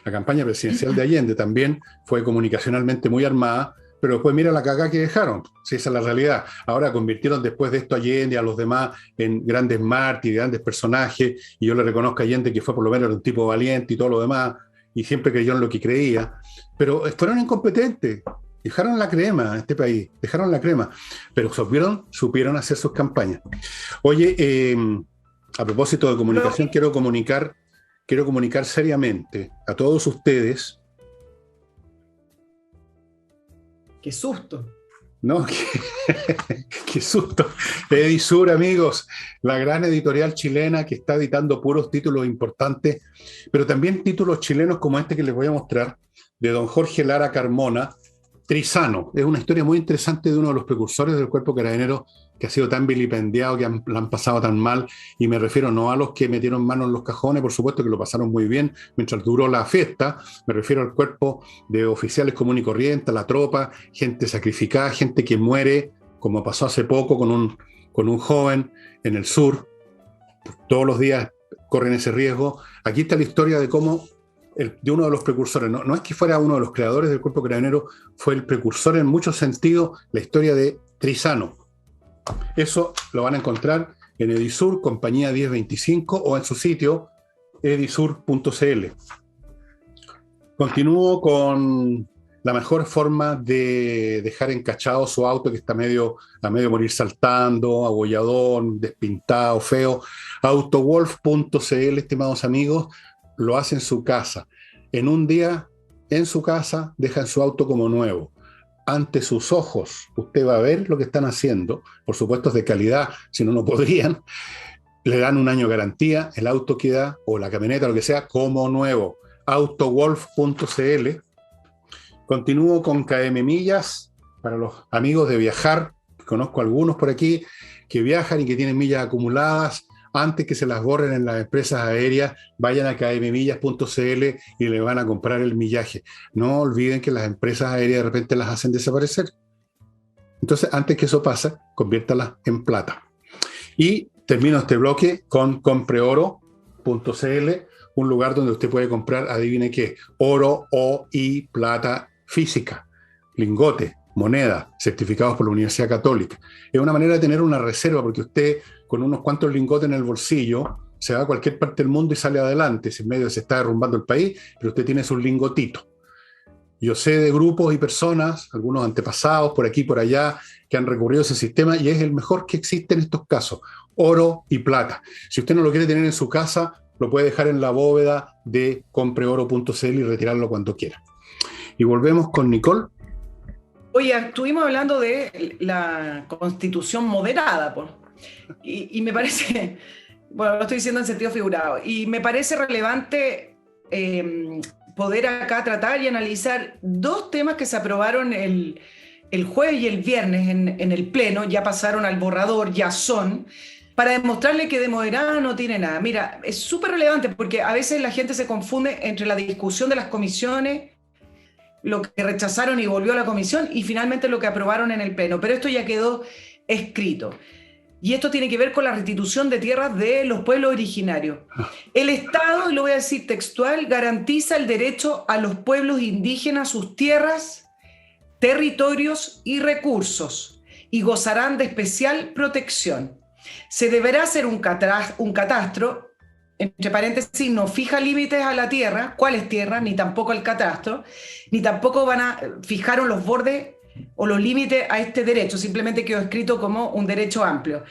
La campaña presidencial de Allende también fue comunicacionalmente muy armada, pero después mira la cagada que dejaron. Sí, esa es la realidad. Ahora convirtieron después de esto a Allende y a los demás en grandes mártires, grandes personajes, y yo le reconozco a Allende que fue por lo menos un tipo valiente y todo lo demás, y siempre creyó en lo que creía, pero fueron incompetentes. Dejaron la crema en este país, dejaron la crema, pero supieron hacer sus campañas. Oye, a propósito de comunicación, quiero comunicar seriamente a todos ustedes. ¡Qué susto! No, qué susto. Edisur, amigos, la gran editorial chilena que está editando puros títulos importantes, pero también títulos chilenos como este que les voy a mostrar, de don Jorge Lara Carmona, Trizano. Es una historia muy interesante de uno de los precursores del Cuerpo Carabinero que ha sido tan vilipendiado, que la han pasado tan mal, y me refiero no a los que metieron mano en los cajones, por supuesto que lo pasaron muy bien mientras duró la fiesta, me refiero al cuerpo de oficiales común y corriente, a la tropa, gente sacrificada, gente que muere, como pasó hace poco con un joven en el sur, todos los días corren ese riesgo. Aquí está la historia de cómo de uno de los precursores, no es que fuera uno de los creadores del Cuerpo Carabinero, fue el precursor en muchos sentidos, la historia de Trizano. Eso lo van a encontrar en Edisur, compañía 1025, o en su sitio edisur.cl. Continúo con la mejor forma de dejar encachado su auto, que está a medio morir saltando, agolladón, despintado, feo. Autowolf.cl, estimados amigos, lo hace en su casa. En un día en su casa, dejan su auto como nuevo. Ante sus ojos, usted va a ver lo que están haciendo, por supuesto es de calidad, si no, no podrían, le dan un año de garantía, el auto queda, o la camioneta, lo que sea, como nuevo. Autowolf.cl. Continúo con KM Millas, para los amigos de viajar, conozco algunos por aquí, que viajan y que tienen millas acumuladas. Antes que se las borren en las empresas aéreas, vayan a kmmillas.cl y le van a comprar el millaje. No olviden que las empresas aéreas de repente las hacen desaparecer. Entonces, antes que eso pase, conviértalas en plata. Y termino este bloque con compreoro.cl, un lugar donde usted puede comprar, adivine qué, oro y plata física, lingote, moneda, certificados por la Universidad Católica. Es una manera de tener una reserva, porque usted con unos cuantos lingotes en el bolsillo se va a cualquier parte del mundo y sale adelante. Si en medio se está derrumbando el país, pero usted tiene sus lingotitos. Yo sé de grupos y personas, algunos antepasados por aquí y por allá, que han recurrido a ese sistema y es el mejor que existe en estos casos, oro y plata. Si usted no lo quiere tener en su casa, lo puede dejar en la bóveda de compreoro.cl y retirarlo cuando quiera. Y volvemos con Nicole. Oye, estuvimos hablando de la constitución moderada, pues. Y me parece, bueno, lo estoy diciendo en sentido figurado, y me parece relevante poder acá tratar y analizar dos temas que se aprobaron el jueves y el viernes en el Pleno, ya pasaron al borrador, ya son, para demostrarle que de moderada no tiene nada. Mira, es súper relevante porque a veces la gente se confunde entre la discusión de las comisiones, lo que rechazaron y volvió a la comisión, y finalmente lo que aprobaron en el Pleno, pero esto ya quedó escrito. Y esto tiene que ver con la restitución de tierras de los pueblos originarios. El Estado, y lo voy a decir textual, garantiza el derecho a los pueblos indígenas a sus tierras, territorios y recursos, y gozarán de especial protección. Se deberá hacer un catastro, entre paréntesis, no fija límites a la tierra, cuáles tierras, ni tampoco el catastro, ni tampoco fijaron los bordes o los límites a este derecho, simplemente quedó escrito como un derecho amplio.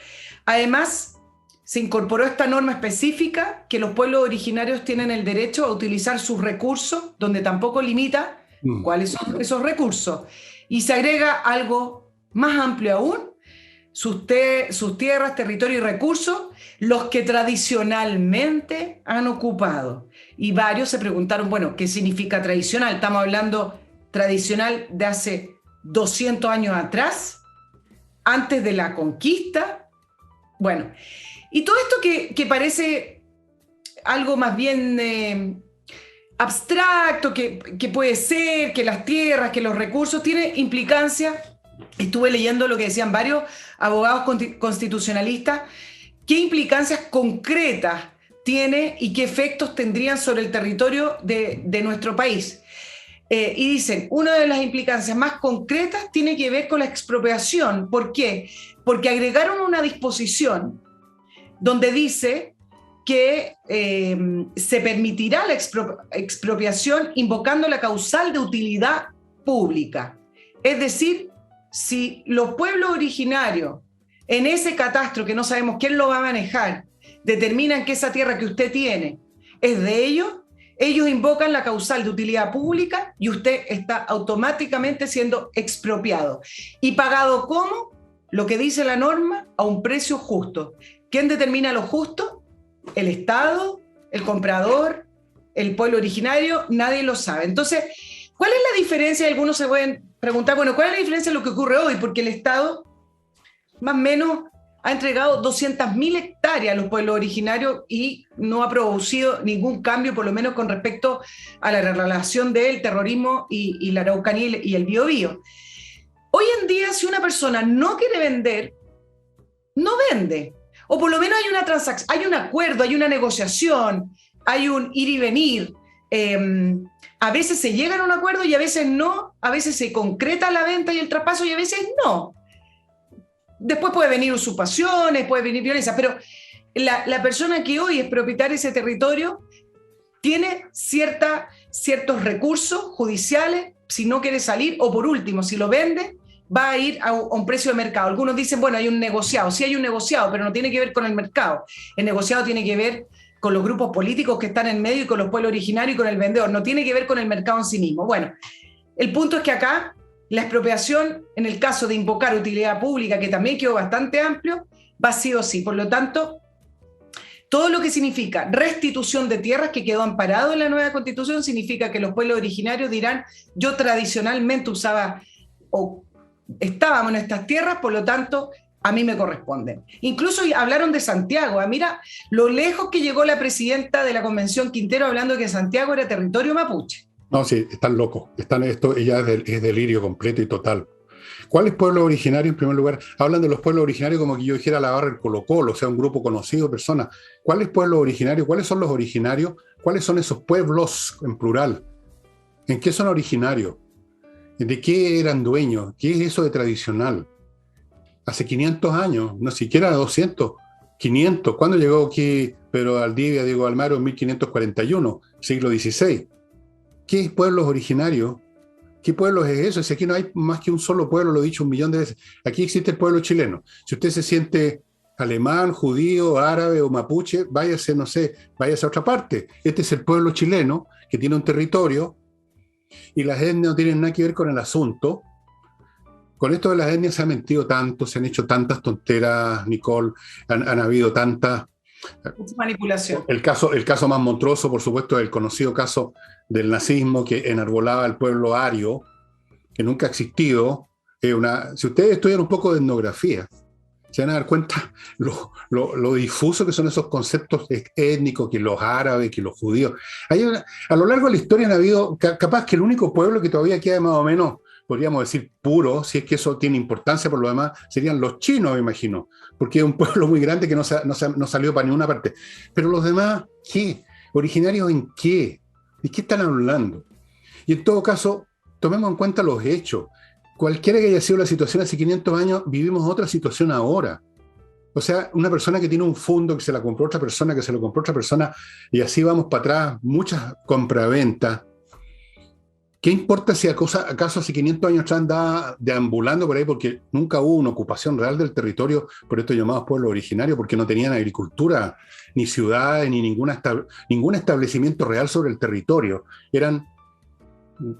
Además, se incorporó esta norma específica que los pueblos originarios tienen el derecho a utilizar sus recursos, donde tampoco limita cuáles son esos recursos. Y se agrega algo más amplio aún, sus tierras, territorio y recursos, los que tradicionalmente han ocupado. Y varios se preguntaron, bueno, ¿qué significa tradicional? Estamos hablando tradicional de hace 200 años atrás, antes de la conquista. Bueno, y todo esto que parece algo más bien abstracto, que puede ser, que las tierras, que los recursos, tiene implicancia. Estuve leyendo lo que decían varios abogados constitucionalistas, qué implicancias concretas tiene y qué efectos tendrían sobre el territorio de nuestro país. Y dicen, una de las implicancias más concretas tiene que ver con la expropiación. ¿Por qué? Porque agregaron una disposición donde dice que se permitirá la expropiación invocando la causal de utilidad pública. Es decir, si los pueblos originarios en ese catastro, que no sabemos quién lo va a manejar, determinan que esa tierra que usted tiene es de ellos, ellos invocan la causal de utilidad pública y usted está automáticamente siendo expropiado. ¿Y pagado cómo? Lo que dice la norma, a un precio justo. ¿Quién determina lo justo? El Estado, el comprador, el pueblo originario, nadie lo sabe. Entonces, ¿cuál es la diferencia? Algunos se pueden preguntar, bueno, ¿cuál es la diferencia de lo que ocurre hoy? Porque el Estado, más o menos, ha entregado 200.000 hectáreas a los pueblos originarios y no ha producido ningún cambio, por lo menos con respecto a la relación del terrorismo y la Araucanía y el Biobío. Hoy en día, si una persona no quiere vender, no vende. O por lo menos hay una transacción, hay un acuerdo, hay una negociación, hay un ir y venir. A veces se llega a un acuerdo y a veces no, a veces se concreta la venta y el traspaso y a veces no. Después puede venir usurpaciones, puede venir violencia, pero la persona que hoy es propietaria de ese territorio tiene ciertos recursos judiciales si no quiere salir, o por último, si lo vende, va a ir a un precio de mercado. Algunos dicen, bueno, hay un negociado. Sí hay un negociado, pero no tiene que ver con el mercado. El negociado tiene que ver con los grupos políticos que están en medio y con los pueblos originarios y con el vendedor, no tiene que ver con el mercado en sí mismo. Bueno, el punto es que acá la expropiación, en el caso de invocar utilidad pública, que también quedó bastante amplio, va sí o sí. Por lo tanto, todo lo que significa restitución de tierras que quedó amparado en la nueva Constitución significa que los pueblos originarios dirán, yo tradicionalmente usaba o estábamos en estas tierras, por lo tanto, a mí me corresponden. Incluso hablaron de Santiago. Mira lo lejos que llegó la presidenta de la Convención Quintero hablando de que Santiago era territorio mapuche. No, sí, están locos. Esto ya es delirio completo y total. ¿Cuáles pueblos originarios, en primer lugar? Hablan de los pueblos originarios como que yo dijera la barra del Colo-Colo, o sea, un grupo conocido de personas. ¿Cuáles pueblos originarios? ¿Cuáles son los originarios? ¿Cuáles son esos pueblos en plural? ¿En qué son originarios? ¿De qué eran dueños? ¿Qué es eso de tradicional? Hace 500 años, no siquiera 200, 500. ¿Cuándo llegó aquí Pedro Valdivia, Diego Almagro en 1541, siglo XVI? ¿Qué es pueblos originarios? ¿Qué pueblo es eso? Si aquí no hay más que un solo pueblo, lo he dicho un millón de veces. Aquí existe el pueblo chileno. Si usted se siente alemán, judío, árabe o mapuche, váyase, no sé, váyase a otra parte. Este es el pueblo chileno que tiene un territorio y las etnias no tienen nada que ver con el asunto. Con esto de las etnias se ha mentido tanto, se han hecho tantas tonteras, Nicole, han habido tantas... Manipulación. El caso más monstruoso, por supuesto, es el conocido caso del nazismo que enarbolaba al pueblo ario, que nunca ha existido. Si ustedes estudian un poco de etnografía, se van a dar cuenta lo difuso que son esos conceptos étnicos, que los árabes, que los judíos. A lo largo de la historia han habido, capaz que el único pueblo que todavía queda más o menos, podríamos decir, puro, si es que eso tiene importancia por lo demás, serían los chinos, me imagino, porque es un pueblo muy grande que no salió para ninguna parte. Pero los demás, ¿qué? ¿Originarios en qué? ¿De qué están hablando? Y en todo caso, tomemos en cuenta los hechos. Cualquiera que haya sido la situación hace 500 años, vivimos otra situación ahora. O sea, una persona que tiene un fondo que se la compró otra persona, que se lo compró otra persona, y así vamos para atrás, muchas compraventas. ¿Qué importa si acaso hace 500 años atrás andaba deambulando por ahí porque nunca hubo una ocupación real del territorio por estos llamados pueblos originarios, porque no tenían agricultura, ni ciudades, ni ningún establecimiento real sobre el territorio?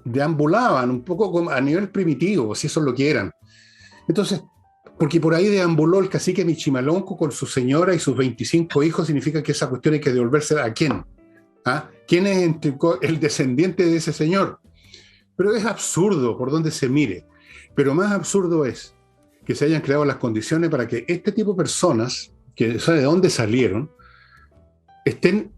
Deambulaban un poco a nivel primitivo, si eso es lo que eran. Entonces, porque por ahí deambuló el cacique Michimalonco con su señora y sus 25 hijos, significa que esa cuestión hay que devolvérsela a quién. ¿Ah? ¿Quién es el descendiente de ese señor? Pero es absurdo por donde se mire. Pero más absurdo es que se hayan creado las condiciones para que este tipo de personas, que sabe de dónde salieron, estén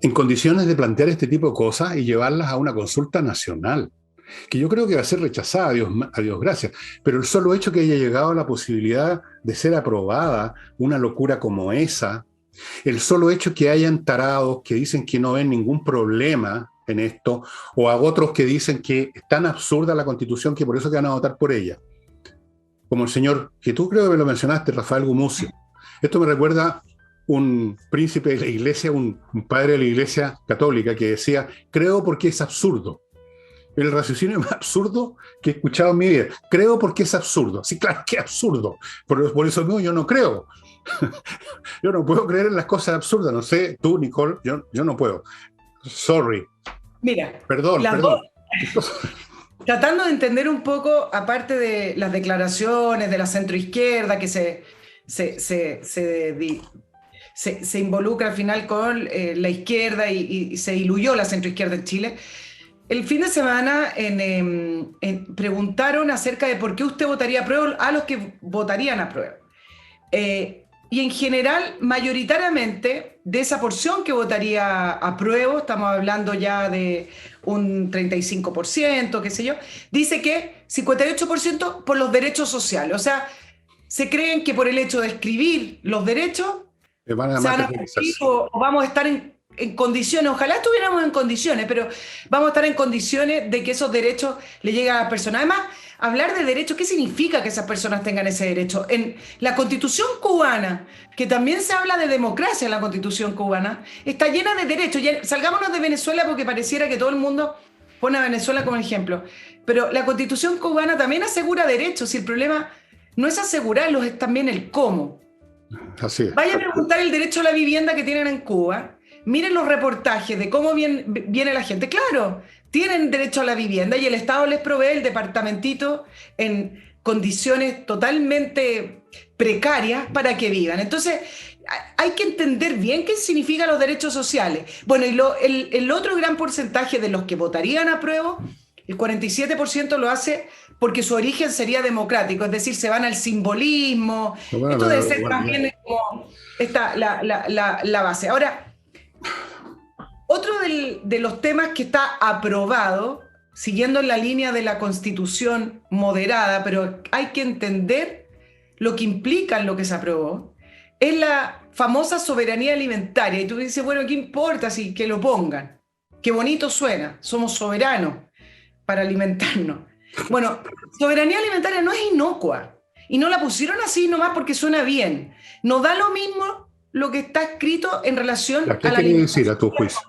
en condiciones de plantear este tipo de cosas y llevarlas a una consulta nacional, que yo creo que va a ser rechazada, a Dios gracias. Pero el solo hecho que haya llegado a la posibilidad de ser aprobada una locura como esa, el solo hecho que hayan tarados que dicen que no ven ningún problema en esto, o a otros que dicen que es tan absurda la Constitución que por eso que van a votar por ella. Como el señor, que tú creo que lo mencionaste, Rafael Gumucio. Esto me recuerda un príncipe de la iglesia, un padre de la iglesia católica que decía, creo porque es absurdo. El raciocinio más absurdo que he escuchado en mi vida. Creo porque es absurdo. Sí, claro que es absurdo. Por eso mismo yo no creo. Yo no puedo creer en las cosas absurdas. No sé, tú, Nicole, yo no puedo. Sorry. Mira, perdón. Tratando de entender un poco, aparte de las declaraciones de la centroizquierda que se involucra al final con la izquierda y se diluyó la centroizquierda en Chile. El fin de semana preguntaron acerca de por qué usted votaría a prueba a los que votarían a prueba. Y en general, mayoritariamente, de esa porción que votaría a prueba, estamos hablando ya de un 35%, qué sé yo, dice que 58% por los derechos sociales. O sea, se creen que por el hecho de escribir los derechos se van a cumplir o vamos a estar en condiciones, ojalá estuviéramos en condiciones, pero vamos a estar en condiciones de que esos derechos le lleguen a las personas. Además, hablar de derechos, ¿qué significa que esas personas tengan ese derecho? En la Constitución cubana, que también se habla de democracia en la Constitución cubana, está llena de derechos. Salgámonos de Venezuela porque pareciera que todo el mundo pone a Venezuela como ejemplo, pero la Constitución cubana también asegura derechos y el problema no es asegurarlos, es también el cómo. Así es. Vaya a preguntar el derecho a la vivienda que tienen en Cuba miren los reportajes de cómo viene la gente. Claro, tienen derecho a la vivienda y el Estado les provee el departamentito en condiciones totalmente precarias para que vivan. Entonces, hay que entender bien qué significan los derechos sociales. Bueno, y el otro gran porcentaje de los que votarían a prueba, el 47% lo hace porque su origen sería democrático, es decir, se van al simbolismo. Bueno, esto debe ser también como la base. Ahora, otro de los temas que está aprobado, siguiendo en la línea de la Constitución moderada, pero hay que entender lo que implica lo que se aprobó, es la famosa soberanía alimentaria. Y tú dices, bueno, ¿qué importa si que lo pongan? Qué bonito suena, somos soberanos para alimentarnos. Bueno, soberanía alimentaria no es inocua, y no la pusieron así nomás porque suena bien. No da lo mismo lo que está escrito en relación a la alimentación. ¿Qué quiere decir a tu juicio?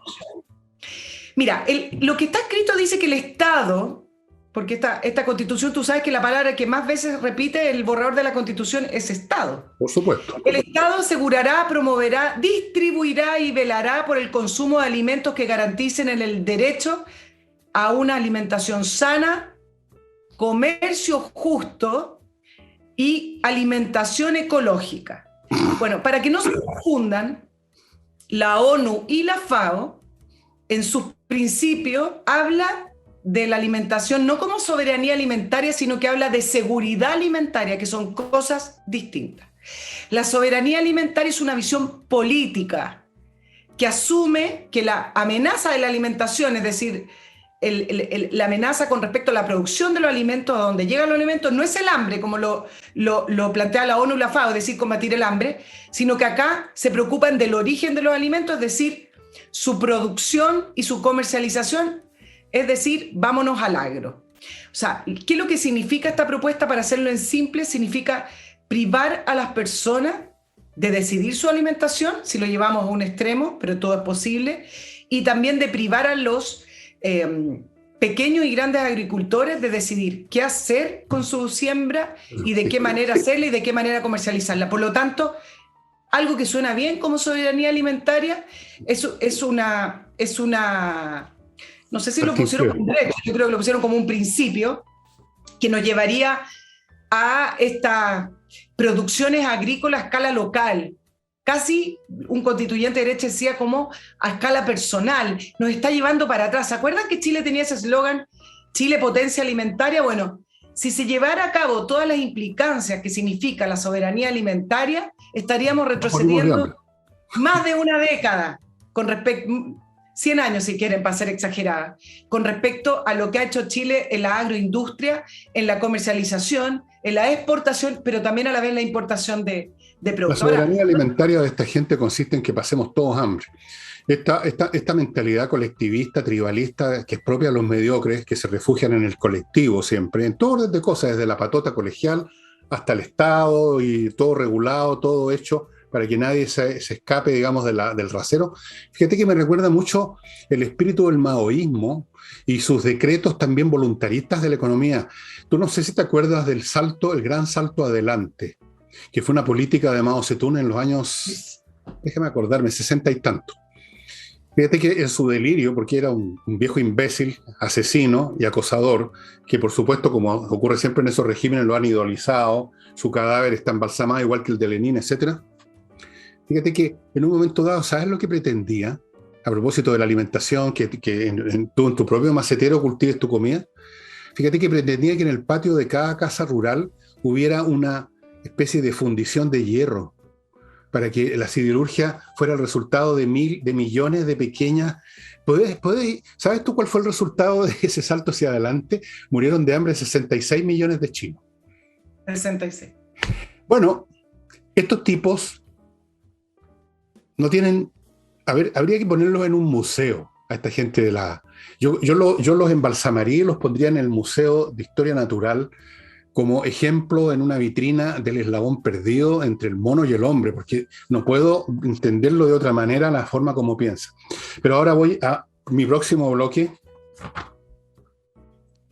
Mira, lo que está escrito dice que el Estado, porque esta Constitución, tú sabes que la palabra que más veces repite el borrador de la Constitución es Estado. Por supuesto. El Estado asegurará, promoverá, distribuirá y velará por el consumo de alimentos que garanticen el derecho a una alimentación sana, comercio justo y alimentación ecológica. Bueno, para que no se confundan, la ONU y la FAO, en sus principios, habla de la alimentación no como soberanía alimentaria, sino que habla de seguridad alimentaria, que son cosas distintas. La soberanía alimentaria es una visión política que asume que la amenaza de la alimentación, es decir, la amenaza con respecto a la producción de los alimentos, a donde llegan los alimentos, no es el hambre, como lo plantea la ONU y la FAO, es decir, combatir el hambre, sino que acá se preocupan del origen de los alimentos, es decir, su producción y su comercialización, es decir, vámonos al agro. O sea, ¿qué es lo que significa esta propuesta? Para hacerlo en simple, significa privar a las personas de decidir su alimentación, si lo llevamos a un extremo, pero todo es posible, y también de privar a los pequeños y grandes agricultores de decidir qué hacer con su siembra y de qué manera hacerla y de qué manera comercializarla. Por lo tanto, algo que suena bien como soberanía alimentaria es una no sé si lo pusieron como un derecho, yo creo que lo pusieron como un principio que nos llevaría a estas producciones agrícolas a escala local. Casi un constituyente de derecha decía como a escala personal, nos está llevando para atrás. ¿Se acuerdan que Chile tenía ese eslogan, Chile potencia alimentaria? Bueno, si se llevara a cabo todas las implicancias que significa la soberanía alimentaria, estaríamos retrocediendo más de una década, con respecto, 100 años si quieren, para ser exagerada, con respecto a lo que ha hecho Chile en la agroindustria, en la comercialización, en la exportación, pero también a la vez la importación de productos. La soberanía alimentaria de esta gente consiste en que pasemos todos hambre. Esta mentalidad colectivista, tribalista, que es propia de los mediocres, que se refugian en el colectivo siempre, en todo orden de cosas, desde la patota colegial hasta el Estado y todo regulado, todo hecho para que nadie se escape, digamos, del rasero. Fíjate que me recuerda mucho el espíritu del maoísmo y sus decretos también voluntaristas de la economía. Tú no sé si te acuerdas del el gran salto adelante, que fue una política de Mao Zedong en los años, déjame acordarme, 60 y tanto. Fíjate que en su delirio, porque era un viejo imbécil, asesino y acosador, que por supuesto, como ocurre siempre en esos regímenes, lo han idolizado, su cadáver está embalsamado igual que el de Lenin, etc. Fíjate que en un momento dado, ¿sabes lo que pretendía? A propósito de la alimentación, que en tu propio macetero cultives tu comida. Fíjate que pretendía que en el patio de cada casa rural hubiera una especie de fundición de hierro, para que la siderurgia fuera el resultado de millones de pequeñas. ¿Sabes tú cuál fue el resultado de ese salto hacia adelante? Murieron de hambre 66 millones de chinos. 66. Bueno, estos tipos no tienen... A ver, habría que ponerlos en un museo a esta gente de la... Yo los embalsamaría y los pondría en el Museo de Historia Natural como ejemplo en una vitrina del eslabón perdido entre el mono y el hombre, porque no puedo entenderlo de otra manera la forma como piensa. Pero ahora voy a mi próximo bloque.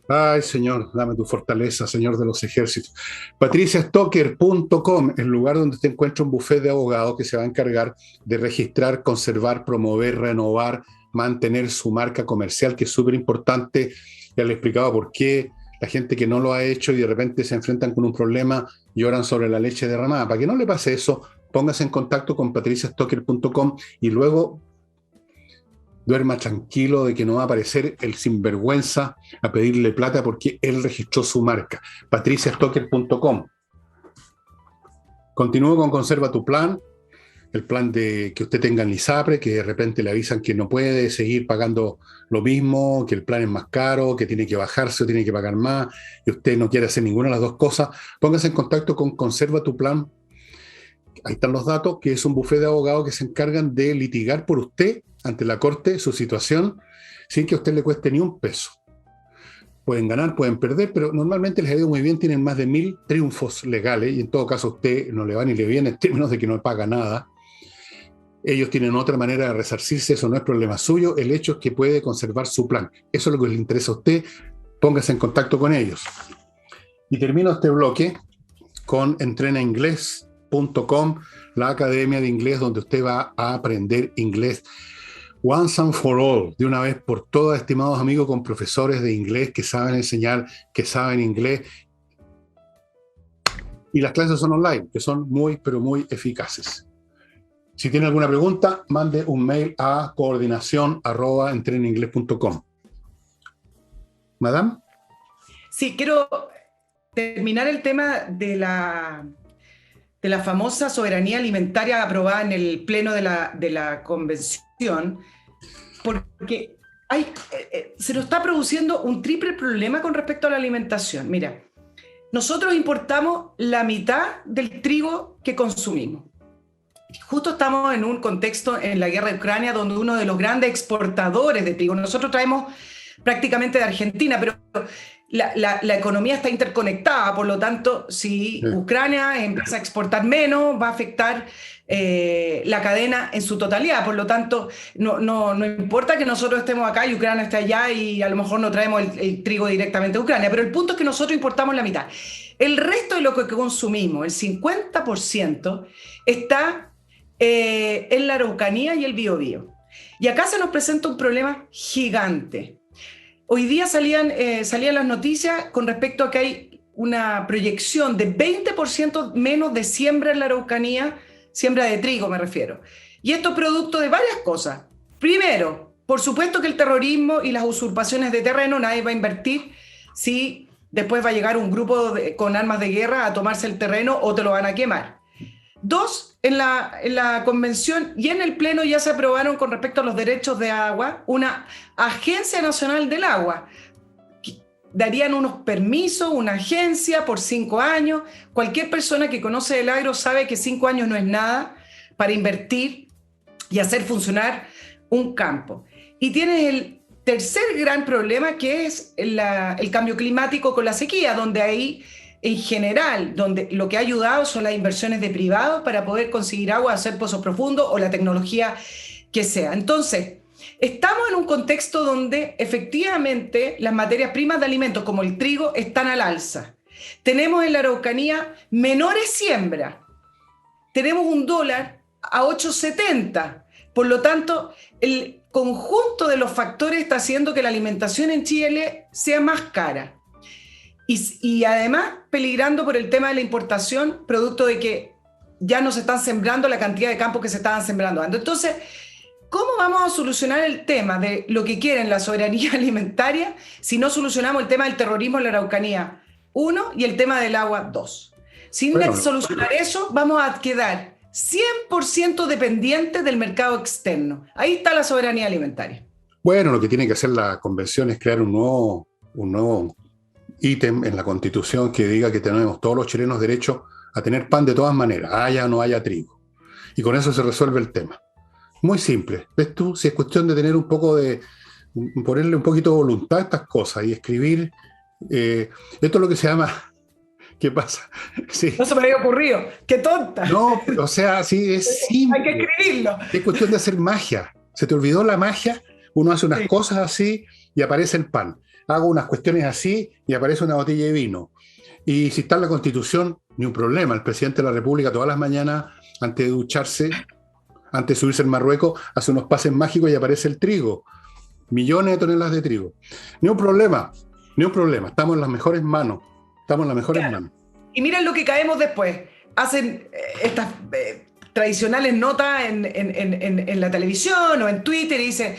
Ay, Señor, dame tu fortaleza, Señor de los ejércitos. patriciastocker.com, el lugar donde te encuentra un bufete de abogados que se va a encargar de registrar, conservar, promover, renovar, mantener su marca comercial, que es súper importante. Ya le explicaba por qué la gente que no lo ha hecho y de repente se enfrentan con un problema, lloran sobre la leche derramada. Para que no le pase eso, póngase en contacto con patriciastocker.com y luego duerma tranquilo de que no va a aparecer el sinvergüenza a pedirle plata porque él registró su marca. patriciastocker.com. Continúo con Conserva tu Plan, el plan de que usted tenga en ISAPRE, que de repente le avisan que no puede seguir pagando lo mismo, que el plan es más caro, que tiene que bajarse o tiene que pagar más, y usted no quiere hacer ninguna de las dos cosas. Póngase en contacto con Conserva tu Plan. Ahí están los datos, que es un bufete de abogados que se encargan de litigar por usted ante la corte su situación sin que a usted le cueste ni un peso. Pueden ganar, pueden perder, pero normalmente les ha ido muy bien, tienen más de 1000 triunfos legales y en todo caso a usted no le va ni le viene en términos de que no paga nada. Ellos tienen otra manera de resarcirse, eso no es problema suyo, el hecho es que puede conservar su plan. Eso es lo que le interesa a usted, póngase en contacto con ellos. Y termino este bloque con entrenainglés.com, la academia de inglés donde usted va a aprender inglés once and for all, de una vez por todas, estimados amigos, con profesores de inglés que saben enseñar, que saben inglés. Y las clases son online, que son muy, pero muy eficaces. Si tiene alguna pregunta, mande un mail a coordinación@entrenainglés.com. ¿Madame? Sí, quiero terminar el tema de la famosa soberanía alimentaria aprobada en el pleno de la convención, porque se nos está produciendo un triple problema con respecto a la alimentación. Mira, nosotros importamos la mitad del trigo que consumimos. Justo estamos en un contexto en la guerra de Ucrania donde uno de los grandes exportadores de trigo, nosotros traemos prácticamente de Argentina, pero la economía está interconectada, por lo tanto, si Ucrania empieza a exportar menos, va a afectar la cadena en su totalidad. Por lo tanto, no importa que nosotros estemos acá y Ucrania esté allá y a lo mejor no traemos el trigo directamente de Ucrania, pero el punto es que nosotros importamos la mitad. El resto de lo que consumimos, el 50%, está en la Araucanía y el Biobío. Y acá se nos presenta un problema gigante. Hoy día salían las noticias con respecto a que hay una proyección de 20% menos de siembra en la Araucanía, siembra de trigo me refiero. Y esto es producto de varias cosas. Primero, por supuesto que el terrorismo y las usurpaciones de terreno, nadie va a invertir si después va a llegar un grupo con armas de guerra a tomarse el terreno o te lo van a quemar. Dos, en la convención y en el pleno ya se aprobaron con respecto a los derechos de agua una agencia nacional del agua. Darían unos permisos, una agencia por 5 años. Cualquier persona que conoce el agro sabe que 5 años no es nada para invertir y hacer funcionar un campo. Y tienes el tercer gran problema que es el cambio climático con la sequía, donde ahí en general, donde lo que ha ayudado son las inversiones de privados para poder conseguir agua, hacer pozos profundos o la tecnología que sea. Entonces, estamos en un contexto donde efectivamente las materias primas de alimentos como el trigo están al alza. Tenemos en la Araucanía menores siembras. Tenemos un dólar a 8.70. Por lo tanto, el conjunto de los factores está haciendo que la alimentación en Chile sea más cara. Y además peligrando por el tema de la importación, producto de que ya no se están sembrando la cantidad de campos que se estaban sembrando antes. Entonces, ¿cómo vamos a solucionar el tema de lo que quieren la soberanía alimentaria si no solucionamos el tema del terrorismo en la Araucanía 1 y el tema del agua 2? Sin solucionar eso, vamos a quedar 100% dependientes del mercado externo. Ahí está la soberanía alimentaria. Bueno, lo que tiene que hacer la convención es crear un nuevo ítem en la Constitución que diga que tenemos todos los chilenos derecho a tener pan de todas maneras, haya o no haya trigo. Y con eso se resuelve el tema. Muy simple. ¿Ves tú? Si es cuestión de tener un poco de... ponerle un poquito de voluntad a estas cosas y escribir... esto es lo que se llama... ¿Qué pasa? Sí. No se me había ocurrido. ¡Qué tonta! No, o sea, sí, es simple. Hay que escribirlo. Es cuestión de hacer magia. ¿Se te olvidó la magia? Uno hace unas cosas así y aparece el pan. hago unas cuestiones así y aparece una botella de vino. Y si está en la Constitución, ni un problema. El presidente de la República todas las mañanas, antes de ducharse, antes de subirse al Marruecos, hace unos pases mágicos y aparece el trigo. Millones de toneladas de trigo. Ni un problema, ni un problema. Estamos en las mejores manos. Estamos en las mejores manos. Y miren lo que caemos después. Hacen estas tradicionales notas en la televisión o en Twitter y dicen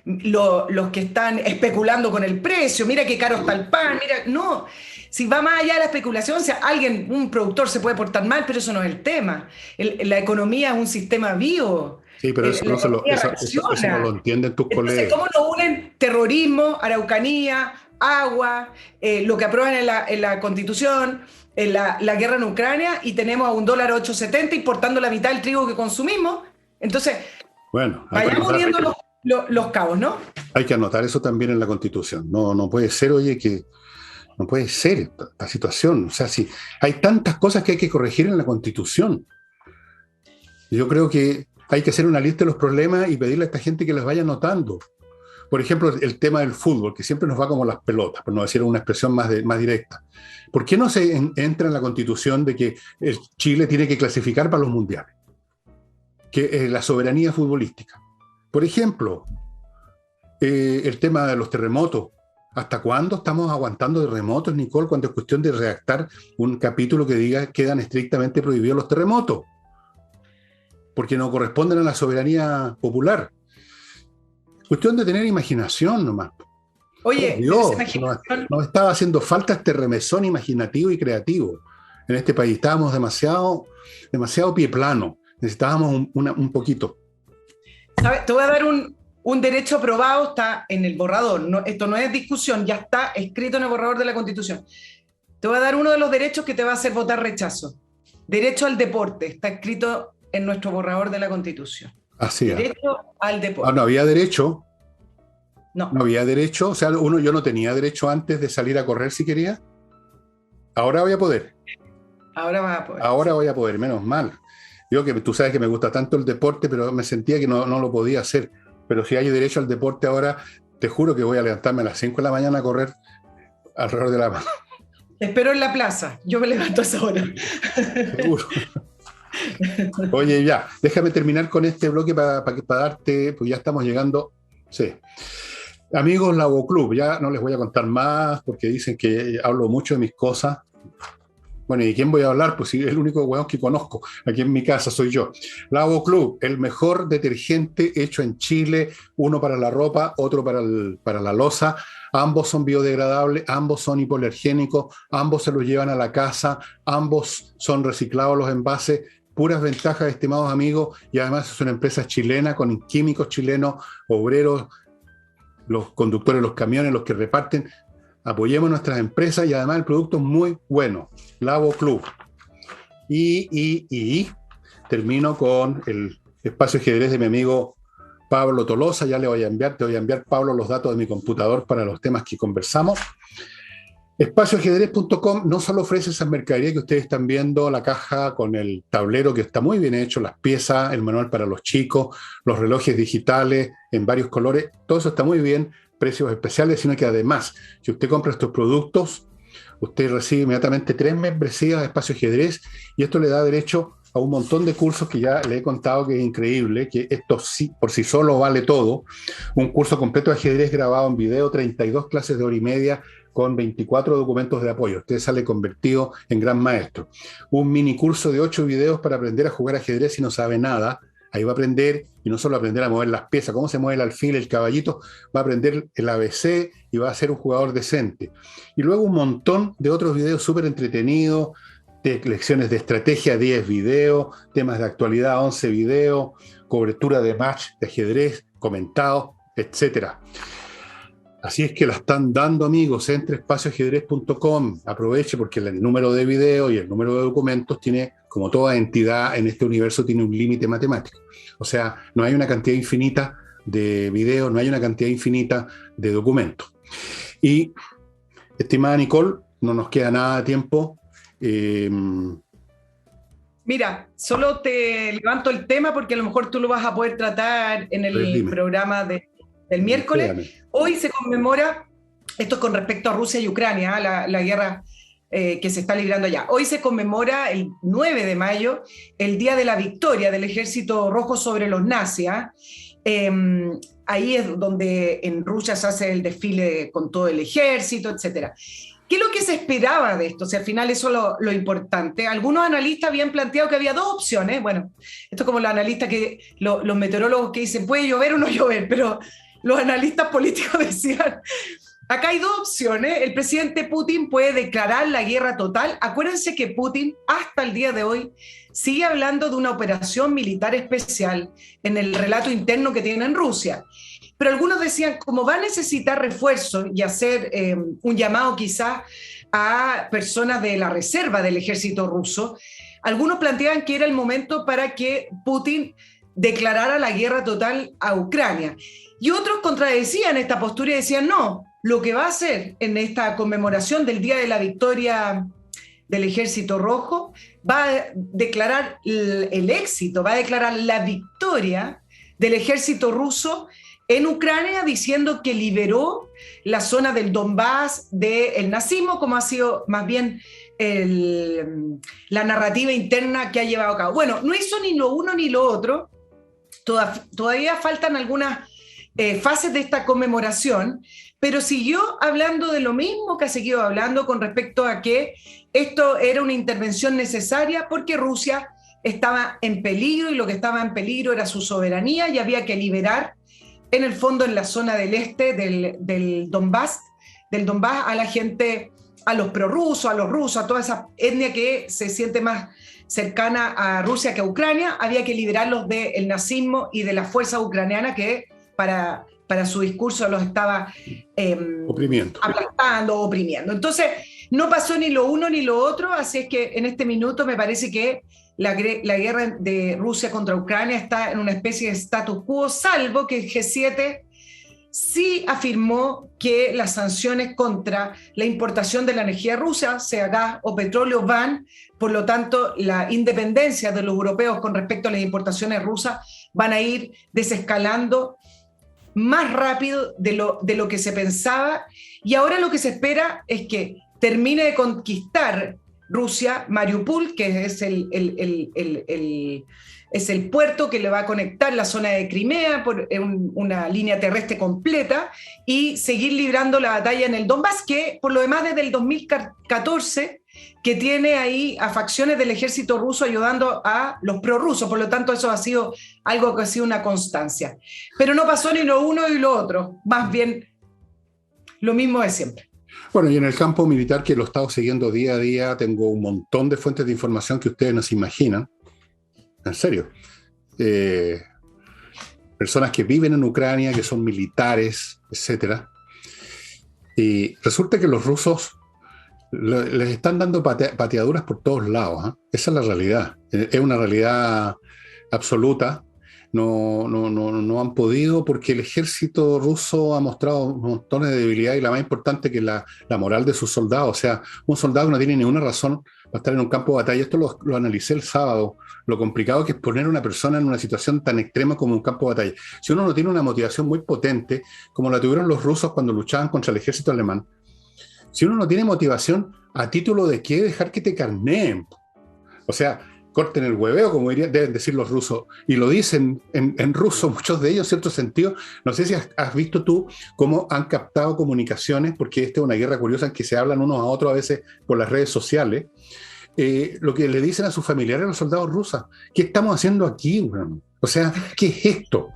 los que están especulando con el precio, mira qué caro está el pan, mira, no. Si va más allá de la especulación, o sea, un productor se puede portar mal, pero eso no es el tema. La economía es un sistema vivo. Sí, pero eso no lo entienden tus Entonces, colegas. ¿cómo nos unen terrorismo, araucanía, agua, lo que aprueban en la Constitución, la guerra en Ucrania, y tenemos a $1.870 importando la mitad del trigo que consumimos? Entonces, Bueno, vayamos uniendo los cabos, ¿no? hay que anotar eso también en la Constitución. No puede ser, oye, que no puede ser esta situación. O sea, si hay tantas cosas que hay que corregir en la Constitución. Yo creo que hay que hacer una lista de los problemas y pedirle a esta gente que las vaya anotando. Por ejemplo, el tema del fútbol, que siempre nos va como las pelotas, por no decir una expresión más directa. ¿Por qué no se entra en la Constitución de que Chile tiene que clasificar para los mundiales? Que es la soberanía futbolística. Por ejemplo, el tema de los terremotos. ¿Hasta cuándo estamos aguantando terremotos, Nicole, cuando es cuestión de redactar un capítulo que diga que quedan estrictamente prohibidos los terremotos? Porque no corresponden a la soberanía popular. Cuestión de tener imaginación nomás. Oye, Dios, nos estaba haciendo falta este remesón imaginativo y creativo en este país. Estábamos demasiado pie plano. Necesitábamos un poquito. ¿Sabes? Te voy a dar un derecho aprobado, está en el borrador. No, esto no es discusión, ya está escrito en el borrador de la Constitución. Te voy a dar uno de los derechos que te va a hacer votar rechazo. Derecho al deporte, está escrito en nuestro borrador de la Constitución. Así es. Derecho al deporte. No había derecho. No. No había derecho. O sea, yo no tenía derecho antes de salir a correr si quería. Ahora voy a poder. Ahora vas a poder. Ahora voy a poder, menos mal. Yo que tú sabes que me gusta tanto el deporte, pero me sentía que no lo podía hacer. Pero si hay derecho al deporte ahora, te juro que voy a levantarme a las 5 de la mañana a correr alrededor de la mano. Te espero en la plaza. Yo me levanto a esa hora. Seguro. Oye, ya, déjame terminar con este bloque para darte, pues ya estamos llegando. Sí. Amigos Labo Club, ya no les voy a contar más porque dicen que hablo mucho de mis cosas. Bueno, ¿y de quién voy a hablar? Pues si el único hueón que conozco aquí en mi casa soy yo. Labo Club, el mejor detergente hecho en Chile, uno para la ropa, otro para la loza. Ambos son biodegradables, ambos son hipoalergénicos, ambos se los llevan a la casa, ambos son reciclados los envases. Puras ventajas, estimados amigos, y además es una empresa chilena con químicos chilenos, obreros, los conductores de los camiones, los que reparten. Apoyemos nuestras empresas y además el producto es muy bueno. Labo Club. Y termino con el espacio ajedrez de mi amigo Pablo Tolosa. Ya te voy a enviar, Pablo, los datos de mi computador para los temas que conversamos. Espacioajedrez.com no solo ofrece esas mercaderías que ustedes están viendo, la caja con el tablero que está muy bien hecho, las piezas, el manual para los chicos, los relojes digitales en varios colores, todo eso está muy bien, precios especiales, sino que además, si usted compra estos productos, usted recibe inmediatamente 3 membresías de Espacio Ajedrez y esto le da derecho a un montón de cursos que ya le he contado que es increíble, que esto sí, por sí solo vale todo. Un curso completo de ajedrez grabado en video, 32 clases de hora y media, con 24 documentos de apoyo. Usted sale convertido en gran maestro. Un mini curso de 8 videos para aprender a jugar ajedrez si no sabe nada. Ahí va a aprender, y no solo aprender a mover las piezas, cómo se mueve el alfil, el caballito, va a aprender el ABC y va a ser un jugador decente. Y luego un montón de otros videos súper entretenidos, de lecciones de estrategia, 10 videos, temas de actualidad, 11 videos, cobertura de match de ajedrez, comentados, etcétera. Así es que la están dando, amigos. Entre espacioajedrez.com. Aproveche porque el número de videos y el número de documentos tiene, como toda entidad en este universo, tiene un límite matemático. O sea, no hay una cantidad infinita de videos, no hay una cantidad infinita de documentos. Y, estimada Nicole, no nos queda nada de tiempo. Mira, solo te levanto el tema porque a lo mejor tú lo vas a poder tratar en el programa del miércoles. Dígame. Hoy se conmemora Esto es con respecto a Rusia y Ucrania, la guerra que se está librando allá. Hoy se conmemora el 9 de mayo el Día de la Victoria del Ejército Rojo sobre los nazis. Ahí es donde en Rusia se hace el desfile con todo el ejército, etcétera. ¿Qué es lo que se esperaba de esto? O sea, al final eso es lo importante. Algunos analistas habían planteado que había dos opciones. Bueno, esto es como los analistas los meteorólogos que dicen puede llover o no llover, pero los analistas políticos decían, acá hay dos opciones. El presidente Putin puede declarar la guerra total. Acuérdense que Putin, hasta el día de hoy, sigue hablando de una operación militar especial en el relato interno que tiene en Rusia. Pero algunos decían, como va a necesitar refuerzo y hacer un llamado quizás a personas de la reserva del ejército ruso, algunos planteaban que era el momento para que Putin declarara la guerra total a Ucrania. Y otros contradecían esta postura y decían, no, lo que va a hacer en esta conmemoración del Día de la Victoria del Ejército Rojo va a declarar el éxito, va a declarar la victoria del ejército ruso en Ucrania, diciendo que liberó la zona del Donbass del nazismo, como ha sido más bien la narrativa interna que ha llevado a cabo. Bueno, no hizo ni lo uno ni lo otro. Todavía faltan algunas fases de esta conmemoración, pero siguió hablando de lo mismo que ha seguido hablando con respecto a que esto era una intervención necesaria porque Rusia estaba en peligro y lo que estaba en peligro era su soberanía y había que liberar en el fondo en la zona del este del Donbass a la gente, a los prorrusos, a los rusos, a toda esa etnia que se siente más cercana a Rusia que a Ucrania. Había que liberarlos del nazismo y de la fuerza ucraniana que para su discurso los estaba aplastando, oprimiendo. Entonces, no pasó ni lo uno ni lo otro, así es que en este minuto me parece que la guerra de Rusia contra Ucrania está en una especie de status quo, salvo que el G7 sí afirmó que las sanciones contra la importación de la energía rusa, sea gas o petróleo, van, por lo tanto, la independencia de los europeos con respecto a las importaciones rusas van a ir desescalando más rápido de lo que se pensaba, y ahora lo que se espera es que termine de conquistar Rusia Mariupol, que es el puerto que le va a conectar la zona de Crimea por una línea terrestre completa, y seguir librando la batalla en el Donbass, que por lo demás desde el 2014 que tiene ahí a facciones del ejército ruso ayudando a los prorrusos, por lo tanto eso ha sido algo que ha sido una constancia. Pero no pasó ni lo uno ni lo otro, más bien lo mismo de siempre. Bueno, y en el campo militar, que lo he estado siguiendo día a día, tengo un montón de fuentes de información que ustedes no se imaginan. En serio. Personas que viven en Ucrania, que son militares, etc. Y resulta que los rusos les están dando pateaduras por todos lados, ¿eh? Esa es la realidad. Es una realidad absoluta. No han podido, porque el ejército ruso ha mostrado montones de debilidad, y la más importante que la moral de sus soldados. O sea, un soldado no tiene ninguna razón para estar en un campo de batalla. Esto lo analicé el sábado, lo complicado que es poner a una persona en una situación tan extrema como un campo de batalla. Si uno no tiene una motivación muy potente, como la tuvieron los rusos cuando luchaban contra el ejército alemán, si uno no tiene motivación, ¿a título de qué dejar que te carneen? O sea, corten el hueveo, como deben decir los rusos, y lo dicen en ruso, muchos de ellos en cierto sentido. No sé si has visto tú cómo han captado comunicaciones, porque esta es una guerra curiosa en que se hablan unos a otros a veces por las redes sociales, lo que le dicen a sus familiares a los soldados rusos: ¿qué estamos haciendo aquí, bueno? O sea, ¿qué es esto?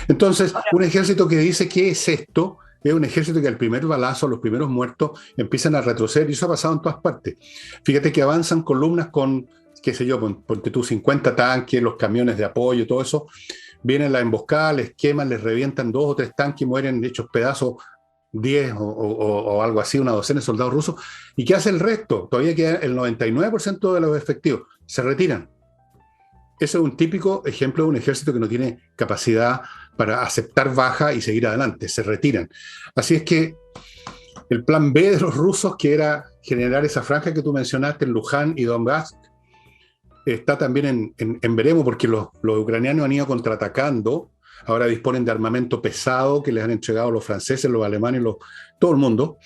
Entonces, un ejército que dice ¿qué es esto? Es un ejército que al primer balazo, los primeros muertos, empiezan a retroceder, y eso ha pasado en todas partes. Fíjate que avanzan columnas con, qué sé yo, ponte tú 50 tanques, los camiones de apoyo, todo eso. Vienen las emboscadas, les queman, les revientan 2 o 3 tanques y mueren hechos pedazos 10 o algo así, una docena de soldados rusos. ¿Y qué hace el resto? Todavía queda el 99% de los efectivos. Se retiran. Ese es un típico ejemplo de un ejército que no tiene capacidad para aceptar baja y seguir adelante. Se retiran. Así es que el plan B de los rusos, que era generar esa franja que tú mencionaste en Luján y Donbass, está también en veremos, porque los ucranianos han ido contraatacando Ahora disponen de armamento pesado que les han entregado los franceses, los alemanes, todo el mundo.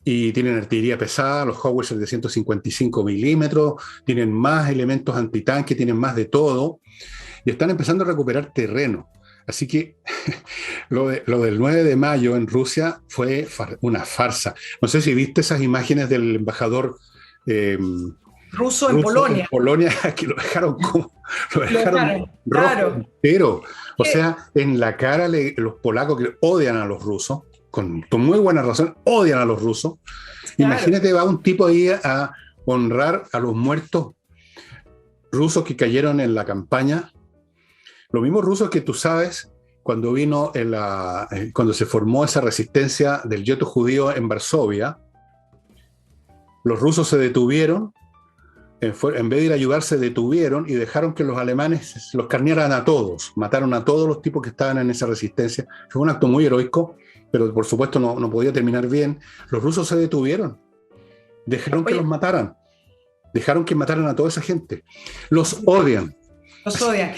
Y tienen artillería pesada, los howitzers de 155 milímetros, tienen más elementos antitanque, tienen más de todo, y están empezando a recuperar terreno. Así que lo del 9 de mayo en Rusia fue una farsa. No sé si viste esas imágenes del embajador ruso en Polonia. En Polonia, que lo dejaron rojo claro. entero. O sea, en la cara los polacos que odian a los rusos, con muy buena razón, odian a los rusos. Claro. Imagínate, va un tipo ahí a honrar a los muertos rusos que cayeron en la campaña. Los mismos rusos que tú sabes, cuando cuando se formó esa resistencia del gueto judío en Varsovia, los rusos se detuvieron, en vez de ir a ayudar, se detuvieron y dejaron que los alemanes los carnearan a todos, mataron a todos los tipos que estaban en esa resistencia. Fue un acto muy heroico, pero por supuesto no podía terminar bien. Los rusos se detuvieron, dejaron que los mataran, dejaron que mataran a toda esa gente. Los odian. Los odian.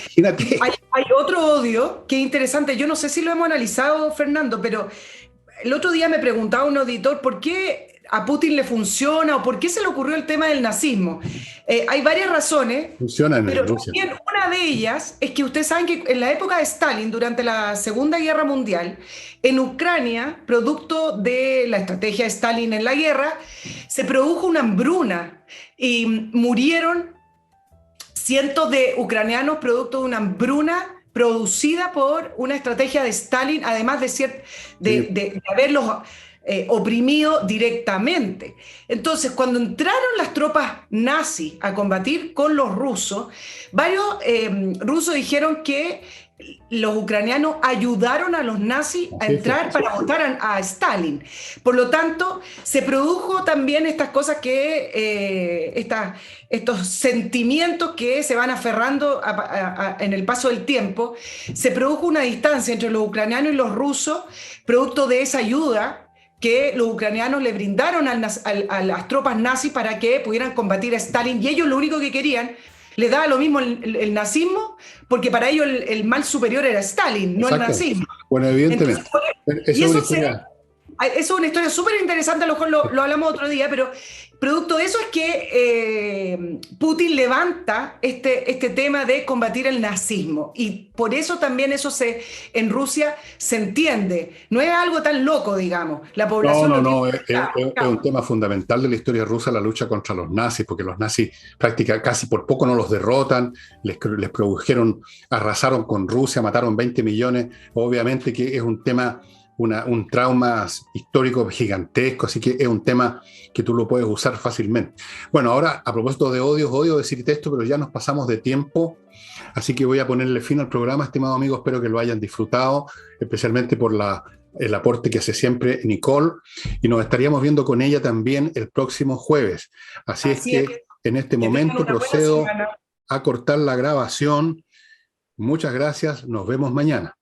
Hay otro odio que es interesante. Yo no sé si lo hemos analizado, Fernando, pero el otro día me preguntaba un auditor por qué a Putin le funciona o por qué se le ocurrió el tema del nazismo. Hay varias razones, pero también una de ellas es que ustedes saben que en la época de Stalin, durante la Segunda Guerra Mundial, en Ucrania, producto de la estrategia de Stalin en la guerra, se produjo una hambruna y murieron cientos de ucranianos producto de una hambruna producida por una estrategia de Stalin, además de haberlos oprimido directamente. Entonces, cuando entraron las tropas nazis a combatir con los rusos, varios rusos dijeron que los ucranianos ayudaron a los nazis a entrar para votar a Stalin. Por lo tanto, se produjo también estas cosas estos sentimientos que se van aferrando en el paso del tiempo. Se produjo una distancia entre los ucranianos y los rusos, producto de esa ayuda que los ucranianos le brindaron a las tropas nazis para que pudieran combatir a Stalin, y ellos lo único que querían, les daba lo mismo el nazismo, porque para ellos el mal superior era Stalin, no el nazismo. Bueno, evidentemente. Entonces, eso es una historia súper interesante, a lo mejor lo hablamos otro día, pero producto de eso es que Putin levanta este tema de combatir el nazismo, y por eso también en Rusia se entiende. No es algo tan loco, digamos. La población es un tema fundamental de la historia rusa, la lucha contra los nazis, porque los nazis prácticamente casi por poco no los derrotan, les produjeron, arrasaron con Rusia, mataron 20 millones, obviamente que es un tema, un trauma histórico gigantesco, así que es un tema que tú lo puedes usar fácilmente. Bueno, ahora, a propósito de odio decirte esto, pero ya nos pasamos de tiempo, así que voy a ponerle fin al programa, estimado amigo, espero que lo hayan disfrutado, especialmente por el aporte que hace siempre Nicole, y nos estaríamos viendo con ella también el próximo jueves. Así es que en este momento procedo a cortar la grabación. Muchas gracias, nos vemos mañana.